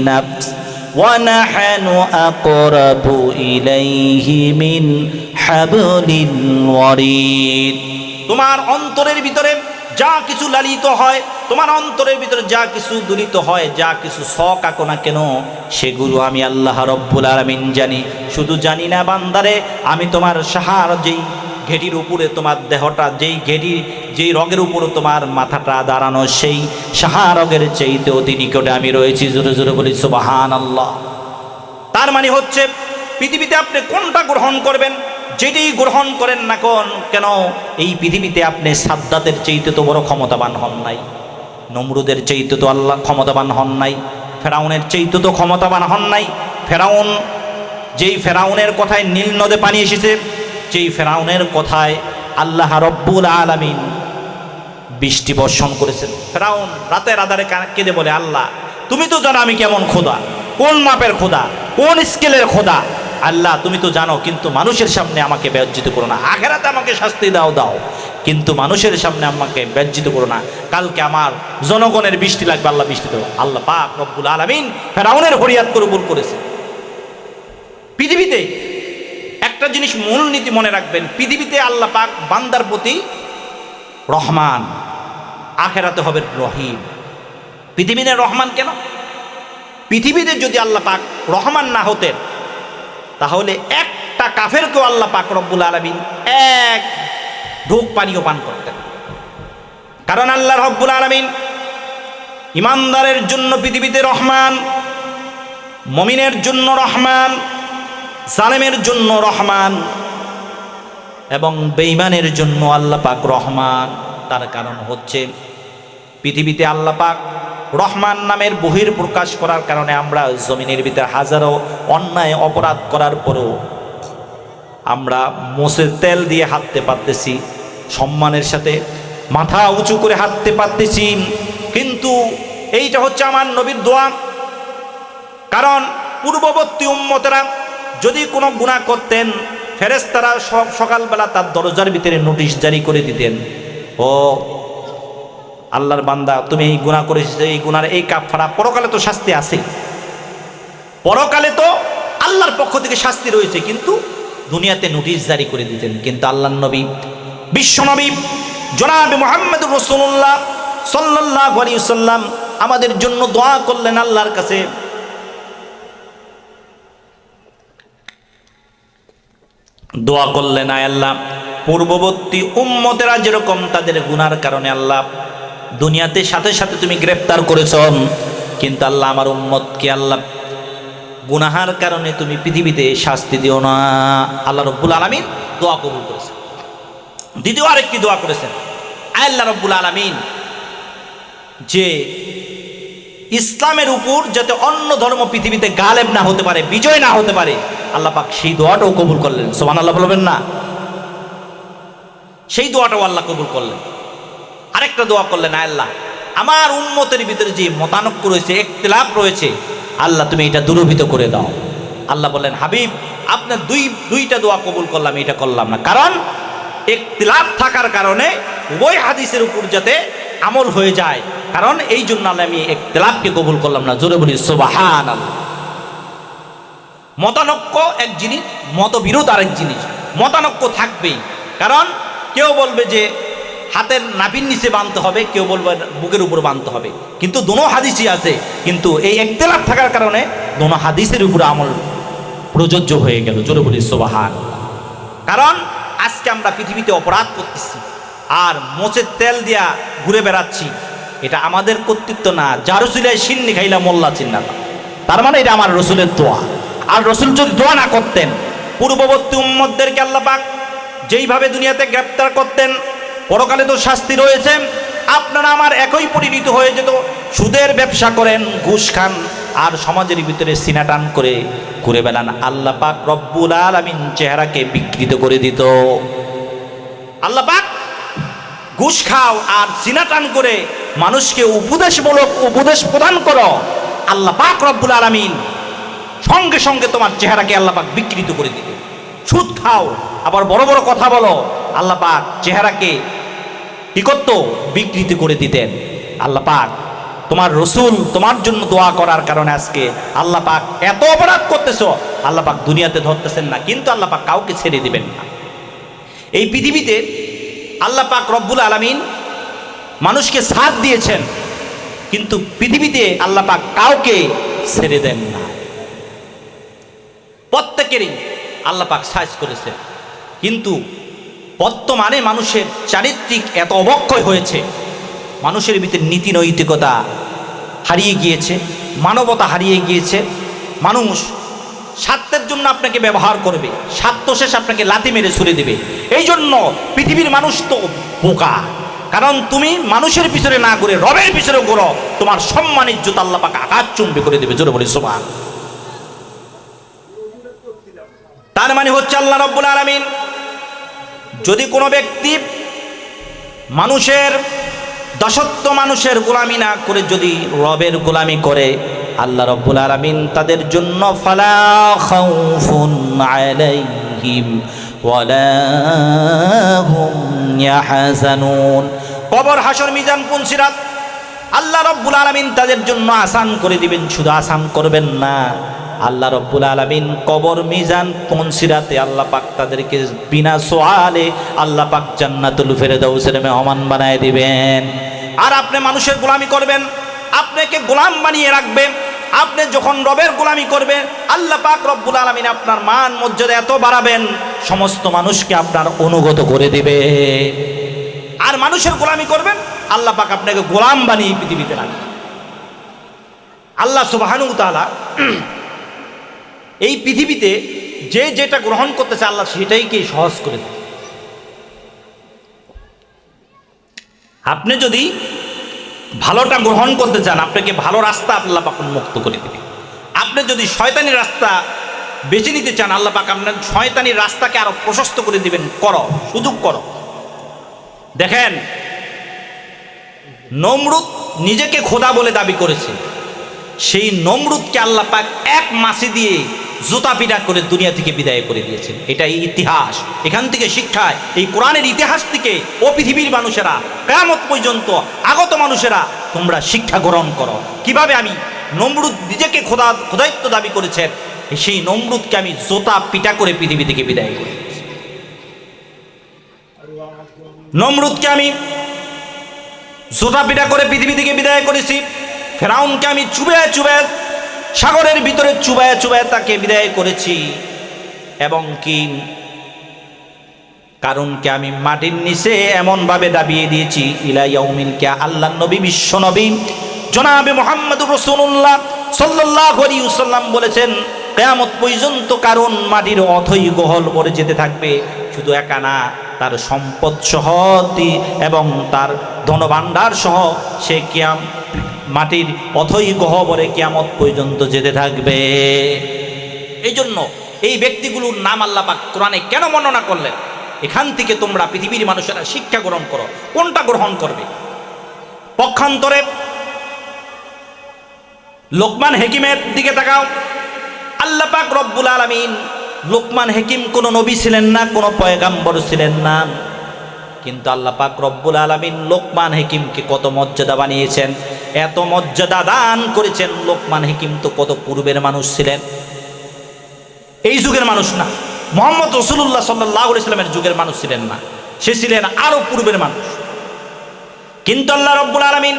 نَفْسُهُ وَنَحْنُ أَقْرَبُ إِلَيْهِ مِنْ حَبْلِ الْوَرِيدِ। তোমার অন্তরের ভিতরে যা কিছু লালিত হয়, তোমার অন্তরের ভিতরে যা কিছু দূরিত হয়, যা কিছু শখ আঁকো না কেন, সেগুলো আমি আল্লাহ রব্বুল আলামিন জানি। শুধু জানি না বান্দারে, আমি তোমার সাহার যেই ঘেটির উপরে তোমার দেহটা, যেই রগের উপরে তোমার মাথাটা দাঁড়ানো, সেই সাহারগের চাইতে অতি নিকটে আমি রয়েছি। জোরে জোরে বলি সুবহানাল্লাহ। তার মানে হচ্ছে পৃথিবীতে আপনি কোনটা গ্রহণ করবেন, যেটাই গ্রহণ করেন না কেন, এই পৃথিবীতে আপনি সাদ্দাতের চাইতে তো বড় ক্ষমতাবান হন নাই, নমরুদের চাইতে তো আল্লাহ ক্ষমতাবান হন নাই, ফেরাউনের চাইতে তো ক্ষমতাবান হন নাই। যেই ফেরাউনের কথায় নীল নদে পানি এসেছে, যেই ফেরাউনের কথায় আল্লাহ রব্বুল আলামিন বৃষ্টি বর্ষণ করেছেন, ফেরাউন রাতের আধারে কেঁদে বলে আল্লাহ তুমি তো জানো আমি কেমন খোদা, কোন মাপের খোদা, কোন স্কেলের খোদা, আল্লাহ তুমি তো জানো, কিন্তু মানুষের সামনে আমাকে বেজ্জিত করো না। আখেরাতে আমাকে শাস্তি দাও, কিন্তু মানুষের সামনে আমাকে বেজ্জিত করো না। কালকে আমার জনগণের বৃষ্টি লাগবে, আল্লাহ বৃষ্টি দেবো। আল্লাহ পাক রব্বুল আলামিন ফেরাউনের ফরিয়াদ কবুল করেছে। পৃথিবীতে একটা জিনিস মূলনীতি মনে রাখবেন, পৃথিবীতে আল্লাহ পাক বান্দার প্রতি রহমান, আখেরাতে হবে রহিম। পৃথিবীতে রহমান কেন? পৃথিবীতে যদি আল্লাহ পাক রহমান না হতেন, তাহলে একটা কাফেরকেও আল্লাহ পাক রব্বুল আলামিন এক ঢোক পানিও পান করতেন। কারণ আল্লাহ রব্বুল আলামিন ইমানদারের জন্য পৃথিবীতে রহমান, মুমিনের জন্য রহমান, জালেমের জন্য রহমান। এবং বেঈমানের জন্য আল্লাহ পাক রহমান। তার কারণ হচ্ছে পৃথিবীতে আল্লাহ পাক রহমান নামের বহির প্রকাশ করার কারণে আমরা জমিনের ভিতরে হাজারো অন্যায় অপরাধ করার পরেও আমরা মোষের তেল দিয়ে হাঁটতে পারতেছি, সম্মানের সাথে মাথা উঁচু করে হাঁটতে পারতেছি। কিন্তু এইটা হচ্ছে আমার নবীর দোয়া। কারণ পূর্ববর্তী উম্মতেরা যদি কোনো গুনাহ করতেন, ফেরেশতারা সকালবেলা তার দরজার ভিতরে নোটিশ জারি করে দিতেন, ও আল্লাহর বান্দা তুমি এই গুনাহ করেছিস, এই গুনার এই কাফারা, পরকালে তো শাস্তি আছে, পরকালে তো আল্লাহর পক্ষ থেকে শাস্তি রয়েছে, কিন্তু দুনিয়াতে নোটিশ জারি করে দিতেন। কিন্তু আল্লাহর নবী, বিশ্বনবী জনাবে মুহাম্মদুর রাসূলুল্লাহ সাল্লাল্লাহু আলাইহি ওয়াসাল্লাম আমাদের জন্য দোয়া করলেন আল্লাহর কাছে, দোয়া করলেন, আয় আল্লাহ পূর্ববর্তী উম্মতেরা যেরকম তাদের গুনার কারণে আল্লাহ দুনিয়াতে সাথে সাথে তুমি গ্রেফতার করেছ, কিন্তু আল্লাহ আমার উম্মতকে আল্লাহ গুনাহার কারণে তুমি পৃথিবীতে শাস্তি দিও না। আল্লাহ রব্বুল আলামিন দোয়া কবুল করেছেন। দ্বিতীয় আরেকটি দোয়া করেছেন, আল্লাহ রব্বুল আলামিন যে ইসলামের উপর যাতে অন্য ধর্ম পৃথিবীতে গালেব না হতে পারে, বিজয় না হতে পারে, আল্লাহ পাক সেই দোয়াটাও কবুল করলেন। সুবহানাল্লাহ বলবেন না? সেই দোয়াটাও আল্লাহ কবুল করলেন। আরেকটা দোয়া করলেন, আল্লাহ আমার উম্মতের ভিতরে যে মতানক্য রয়েছে, ইখতিলাফ রয়েছে, আল্লাহ তুমি এটা দূরীভূত করে দাও। আল্লাহ বললেন, হাবিব আপনার দুইটা দোয়া কবুল করলাম, এটা করলাম না, কারণ ইখতিলাফ থাকার কারণে ওই হাদিসের উপর যাতে আমল হয়ে যায়, কারণ এই জন্য আল্লাহ আমি ইখতিলাফকে কবুল করলাম না। জোরে বলি সুবহানাল্লাহ। মতানক্য এক জিনিস, মতবিরোধ আরেক জিনিস। মতানক্য থাকবেই, কারণ কেউ বলবে যে হাতের নাভির নিচে বাঁধতে হবে, কেউ বলবে বুকের উপর বাঁধতে হবে, কিন্তু দোনো হাদিসই আছে, কিন্তু এই ইখতিলাফ থাকার কারণে দোনো হাদিসের উপর আমল প্রযোজ্য হয়ে গেল। জোরে বলি সুবহানাল্লাহ। কারণ আজকে আমরা পৃথিবীতে অপরাধ করতেছি আর মোচের তেল দিয়া ঘুরে বেড়াচ্ছি, এটা আমাদের কর্তৃত্ব না। যার রসুলায় সিন্নি খাইলা মোল্লা চিন্না, তার মানে এটা আমার রসুলের দোয়া। আর রসুল যদি দোয়া না করতেন, পূর্ববর্তী উম্মতদেরকে আল্লাহ পাক যেইভাবে দুনিয়াতে গ্রেপ্তার করতেন, পরকালে তো শাস্তি রয়েছে, আপনারা আমার একই পরিণত হয়ে যেত। সুদের ব্যবসা করেন, ঘুষ খান, আর সমাজের ভিতরে সিনা টান করে ঘুরে বেড়ান, আল্লাহ পাক রব্বুল আলামিন চেহারাকে বিকৃত করে দিত। আল্লাহ পাক ঘুষ খাও আর সিনা টান করে মানুষকে উপদেশ প্রদান করো, আল্লাহ পাক রব্বুল আলামিন সঙ্গে সঙ্গে তোমার চেহারাকে আল্লাহ পাক বিকৃত করে দিবে। সুদ খাও আবার বড় বড় কথা বলো, আল্লাহ পাক চেহারাকে কি করতো? বিকৃত করে দিতেন। আল্লাহ পাক তোমার রসুল তোমার জন্য দোয়া করার কারণে আজকে আল্লাহ পাক এত অপরাধ করতেছো, আল্লাহ পাক দুনিয়াতে ধরতেছেন না, কিন্তু আল্লাহ পাক কাউকে ছেড়ে দিবেন না। এই পৃথিবীতে আল্লাহ পাক রব্বুল আলামিন মানুষকে সাথ দিয়েছেন, কিন্তু পৃথিবীতে আল্লাহ পাক কাউকে ছেড়ে দেন না। প্রত্যেকেরই আল্লাহ পাক সাহায্য করেছেন, কিন্তু বর্তমানে মানুষের চারিত্রিক এত অবক্ষয় হয়েছে, মানুষের ভিতরে নীতি নৈতিকতা হারিয়ে গিয়েছে, মানবতা হারিয়ে গিয়েছে। মানুষ স্বার্থের জন্য আপনাকে ব্যবহার করবে, স্বার্থ শেষ আপনাকে লাথি মেরে ছুড়ে দেবে। এই জন্য পৃথিবীর মানুষ তো বোকা, কারণ তুমি মানুষের পিছনে না ঘুরে রবের পিছনে ঘুরো, তোমার সম্মান ইজ্জত আল্লাহ পাক আকাশ চুম্বি করে দেবে। জোরে বলি সুবহান। তার মানে হচ্ছে আল্লাহ রাব্বুল আলামিন যদি কোনো ব্যক্তি মানুষের দাসত্ব, মানুষের গোলামি না করে যদি রবের গোলামি করে, আল্লাহ রাব্বুল আলামিন তাদের জন্য ফালা খাউফুন আলাইহিম ওয়ালা হুম ইয়াহজানুন, কবর, হাসর, মিজান, পুনসিরাত আল্লাহ রাব্বুল আলামিন তাদের জন্য আসান করে দিবেন। শুধু আসান করবেন না, আল্লাহ রাব্বুল আলামিন কবর, মিজান, পুনসিরাতে আল্লাহ পাক তাদেরকে বিনা সোয়ালে আল্লাহ পাক জান্নাতুল ফেরদাউসের মেহমান বানায় দিবেন। আর আপনি মানুষের গোলামি করবেন, আপনাকে গোলাম বানিয়ে রাখবেন। আপনি যখন রবের গোলামি করবেন, আল্লাহ পাক রব্বুল আলামিন আপনার মান মর্যাদা এত বাড়াবেন, সমস্ত মানুষকে আপনার অনুগত করে দিবে। আর মানুষের গোলামি করবেন, আল্লাহ পাক আপনাকে গোলাম বানিয়ে পৃথিবীতে রাখবেন। আল্লাহ সুবহানাহু ওয়া তাআলা এই পৃথিবীতে যে যেটা গ্রহণ করতেছে, আল্লাহ সেটাইকে সহজ করে দেয়। আপনি যদি ভালোটা গ্রহণ করতে চান, আপনাকে ভালো রাস্তা আল্লাহ পাক উন্মুক্ত করে দেবে। আপনি যদি শয়তানি রাস্তা বেছে নিতে চান, আল্লাহ পাক আপনার শয়তানি রাস্তাকে আরো প্রশস্ত করে দিবেন। করো, সুযোগ করো। দেখেন, নমরুদ নিজেকে খোদা বলে দাবি করেছে। সেই নমরুদকে আল্লাহ পাক এক মাসে দিয়ে জুতা পিটা করে দুনিয়া থেকে বিদায় করে দিয়েছেন। এটাই ইতিহাস। এখান থেকে শিক্ষায়, এই কোরআনের ইতিহাস থেকে ও পৃথিবীর মানুষেরা, কিয়ামত পর্যন্ত আগত মানুষেরা, তোমরা শিক্ষা গ্রহণ করো। কিভাবে আমি নমরুদ নিজেকে খোদায়িত্ব দাবি করেছেন, সেই নমরুদকে আমি জুতা পিটা করে পৃথিবী থেকে বিদায় করে দিয়েছি। নমরুদকে আমি জুতা পিটা করে পৃথিবী থেকে বিদায় করেছি। ফেরাউনকে আমি চুবায় চুবায় সাগরের ভিতরে চুবায় চুবায় তাকে বিদায় করেছি। এবং কি কারণকে আমি মাটির নিচে এমন ভাবে দাবিয়ে দিয়েছি, ইলা ইয়াউমিল কিয়া, আল্লাহর নবী, বিশ্ব নবী জনাবে মুহাম্মদুর রাসূলুল্লাহ সাল্লাল্লাহু আলাইহি ওয়াসাল্লাম বলেছেন, কিয়ামত পর্যন্ত কারণ মাটির অথই গহল ভরে যেতে থাকবে। শুধু একা না, তার সম্পদ সহ এবং তার ধনভাণ্ডার সহ সে মাটির অথই গহ্বরে কিয়ামত পর্যন্ত যেতে থাকবে। এই জন্য এই ব্যক্তিগুলোর নাম আল্লাহ পাক কোরআনে কেন বর্ণনা করলেন? এখান থেকে তোমরা পৃথিবীর মানুষেরা শিক্ষা গ্রহণ করো। কোনটা গ্রহণ করবে? পক্ষান্তরে লোকমান হাকিমের দিকে তাকাও। আল্লাহ পাক রব্বুল আলামিন, লোকমান হাকিম কোনো নবী ছিলেন না, কোনো পয়গাম্বর ছিলেন না, কিন্তু আল্লাহ পাক রব্বুল আলামিন লোকমান হাকিমকে কত মর্যাদা বানিয়েছেন, এত মর্যাদা দান করেছেন। লোকমান হাকিম তো কত পূর্বের মানুষ ছিলেন, এই যুগের মানুষ না। মুহাম্মদ রাসূলুল্লাহ সাল্লাল্লাহু আলাইহি ওয়াসাল্লামের যুগের মানুষ ছিলেন না, সে ছিলেন আরো পূর্বের মানুষ। কিন্তু আল্লাহ রব্বুল আলামিন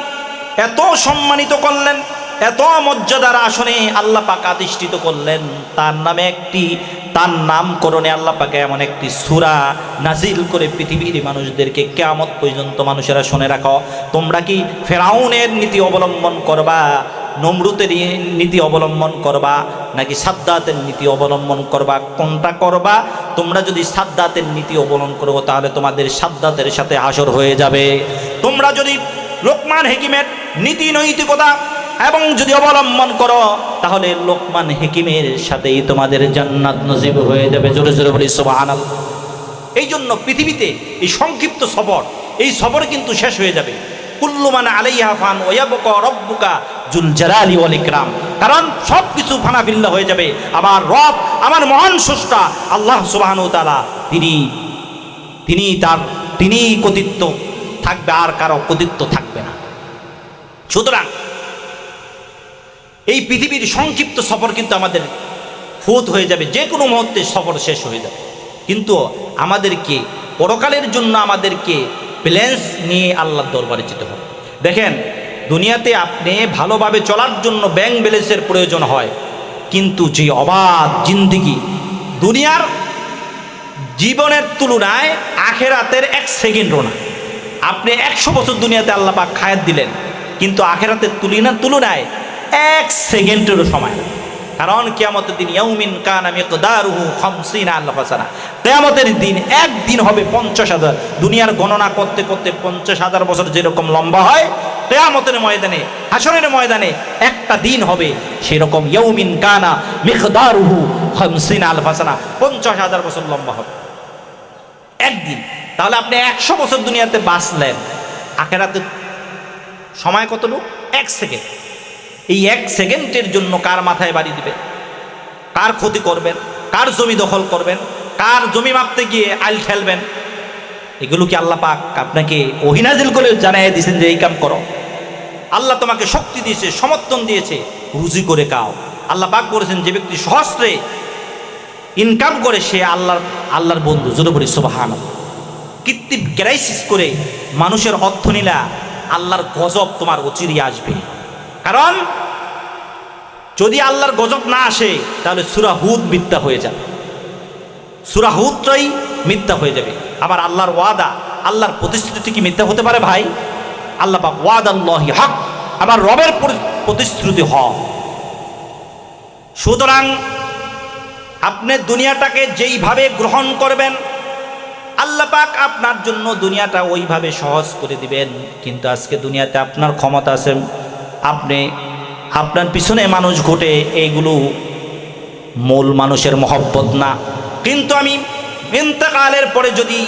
এত সম্মানিত করলেন, এত মর্যাদার আসনে আল্লাহ পাক আদিষ্ঠিত করলেন। তার নামকরণে আল্লাহ পাক এমন একটি সূরা নাজিল করে পৃথিবীর মানুষদেরকে কিয়ামত পর্যন্ত মানুষেরা শুনে রাখো। তোমরা কি ফেরাউনের নীতি অবলম্বন করবা, নমরুদের নীতি অবলম্বন করবা, নাকি সাদ্দাতের নীতি অবলম্বন করবা? কোনটা করবা? তোমরা যদি সাদ্দাতের নীতি অবলম্বন করো, তাহলে তোমাদের সাদ্দাতের সাথে হাসর হয়ে যাবে। তোমরা যদি লোকমান হাকিমের নীতি নৈতিকতা এবং যদি অবলম্বন করো, তাহলে লোকমান হাকিমের সাথেই তোমাদের জান্নাত নসিব হয়ে যাবে। জোরে জোরে বলি সুবহানাল্লাহ। এই জন্য পৃথিবীতে এই সংক্ষিপ্ত সফর, এই সফর কিন্তু শেষ হয়ে যাবে। কুল্লু মান আলাইহা ফান ওয়া ইয়াবকা রাব্বুকা যুল জালালি ওয়াল ইকরাম। কারণ সব কিছু ফানাফিল্লা হয়ে যাবে। আমার রব, আমার মহান স্রষ্টা আল্লাহ সুবহানাহু ওয়া তাআলা, তিনি কর্তৃত্ব থাকবে, আর কারো কর্তৃত্ব থাকবে না। সুতরাং এই পৃথিবীর সংক্ষিপ্ত সফর কিন্তু আমাদের ফুত হয়ে যাবে, যে কোনো মুহূর্তে সফর শেষ হয়ে যাবে। কিন্তু আমাদেরকে পরকালের জন্য আমাদেরকে ব্যালেন্স নিয়ে আল্লাহর দরবারে যেতে হবে। দেখেন, দুনিয়াতে আপনি ভালোভাবে চলার জন্য ব্যাংক ব্যালেন্সের প্রয়োজন হয়, কিন্তু যে অবাধ জিন্দেগি, দুনিয়ার জীবনের তুলনায় আখেরাতের 1 সেকেন্ডও না। আপনি 100 বছর দুনিয়াতে আল্লাহ পাক খায়াত দিলেন, কিন্তু আখেরাতের তুলনায় 1 সেকেন্ডেরও সময়। কারণ কিয়ামতের দিন ইয়াউমিন কানা মিকদারুহু 50 আলফ সানা, কিয়ামতের দিন একদিন হবে 50,000। দুনিয়ার গণনা করতে করতে 50,000 বছর যেরকম লম্বা হয়, কিয়ামতের ময়দানে, হাসরের ময়দানে একটা দিন হবে সেরকম ইয়াউমিন কানা মিকদারুহু 50 আলফ সানা, 50,000 বছর লম্বা হবে একদিন। তাহলে আপনি 100 বছর দুনিয়াতে বাঁচলেন, আখেরাতে সময় কতটুকু? 1 সেকেন্ড। এই 1 সেকেন্ডের জন্য কার মাথায় বাড়ি দিবেন, কার ক্ষতি করবেন, কার জমি দখল করবেন, কার জমি মাপতে গিয়ে আইল খেলবেন, এগুলো কি আল্লাহ পাক আপনাকে ওহী নাজিল করে জানাইয়া দিয়েছেন যে এই কাম করো? আল্লাহ তোমাকে শক্তি দিয়েছে, সমর্থন দিয়েছে, রুজি করে খাও। আল্লাহ পাক বলেছেন, যে ব্যক্তি সহস্রে ইনকাম করে সে আল্লাহর বন্ধু। জোরে বলি সুবহানাল্লাহ। কৃত্রিম ক্রাইসিস করে মানুষের অর্থ নিলা, আল্লাহর গজব তোমার অচিরেই আসবে। কারণ যদি আল্লাহর গজব না আসে, তাহলে সূরা হুদ মিথ্যা হয়ে যাবে, সূরা হুদটাই মিথ্যা হয়ে যাবে। আবার আল্লাহর ওয়াদা, আল্লাহর প্রতিশ্রুতি কি মিথ্যা হতে পারে ভাই? আল্লাহ পাক ওয়াদাল্লাহি হক, আমার রবের প্রতিশ্রুতি হক। সুতরাং আপনি দুনিয়াটাকে যেইভাবে গ্রহণ করবেন, আল্লাহ পাক আপনার জন্য দুনিয়াটা ওইভাবে সহজ করে দিবেন। কিন্তু আজকে দুনিয়াতে আপনার ক্ষমতা আছে, আপনার পিছনে মানুষ ঘটে, এইগুলো মূল মানুষের মহব্বত না। কিন্তু আমি ইন্তেকালের পরে যদি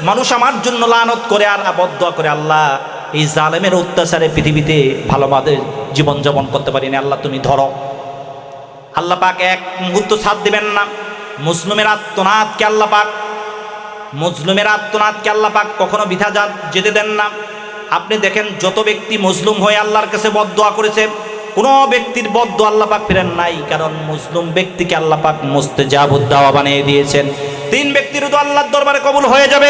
মানুষ আমার জন্য লানত করে আর বদদুয়া করে, আল্লাহ এই জালেমের অত্যাচারে পৃথিবীতে ভালোভাবে জীবনযাপন করতে পারি না, আল্লাহ তুমি ধরো। আল্লাহ পাক এক মুহূর্ত ছাড় দিবেন না। মুসলিমের আত্মনাদকে আল্লাহ পাক কখনো বৃথা যেতে দেন না। আপনি দেখেন যত ব্যক্তি মজলুম হয়ে আল্লাহর কাছে বদদুয়া করেছে, কোনো ব্যক্তির বদদুয়া আল্লাহ পাক ফেরেন নাই, কারণ মজলুম ব্যক্তিকে আল্লাহ পাক মুস্তাজাবুদ দাওয়া বানিয়ে দিয়েছেন। 3 ব্যক্তির দোয়া আল্লাহর দরবারে কবুল হয়ে যাবে।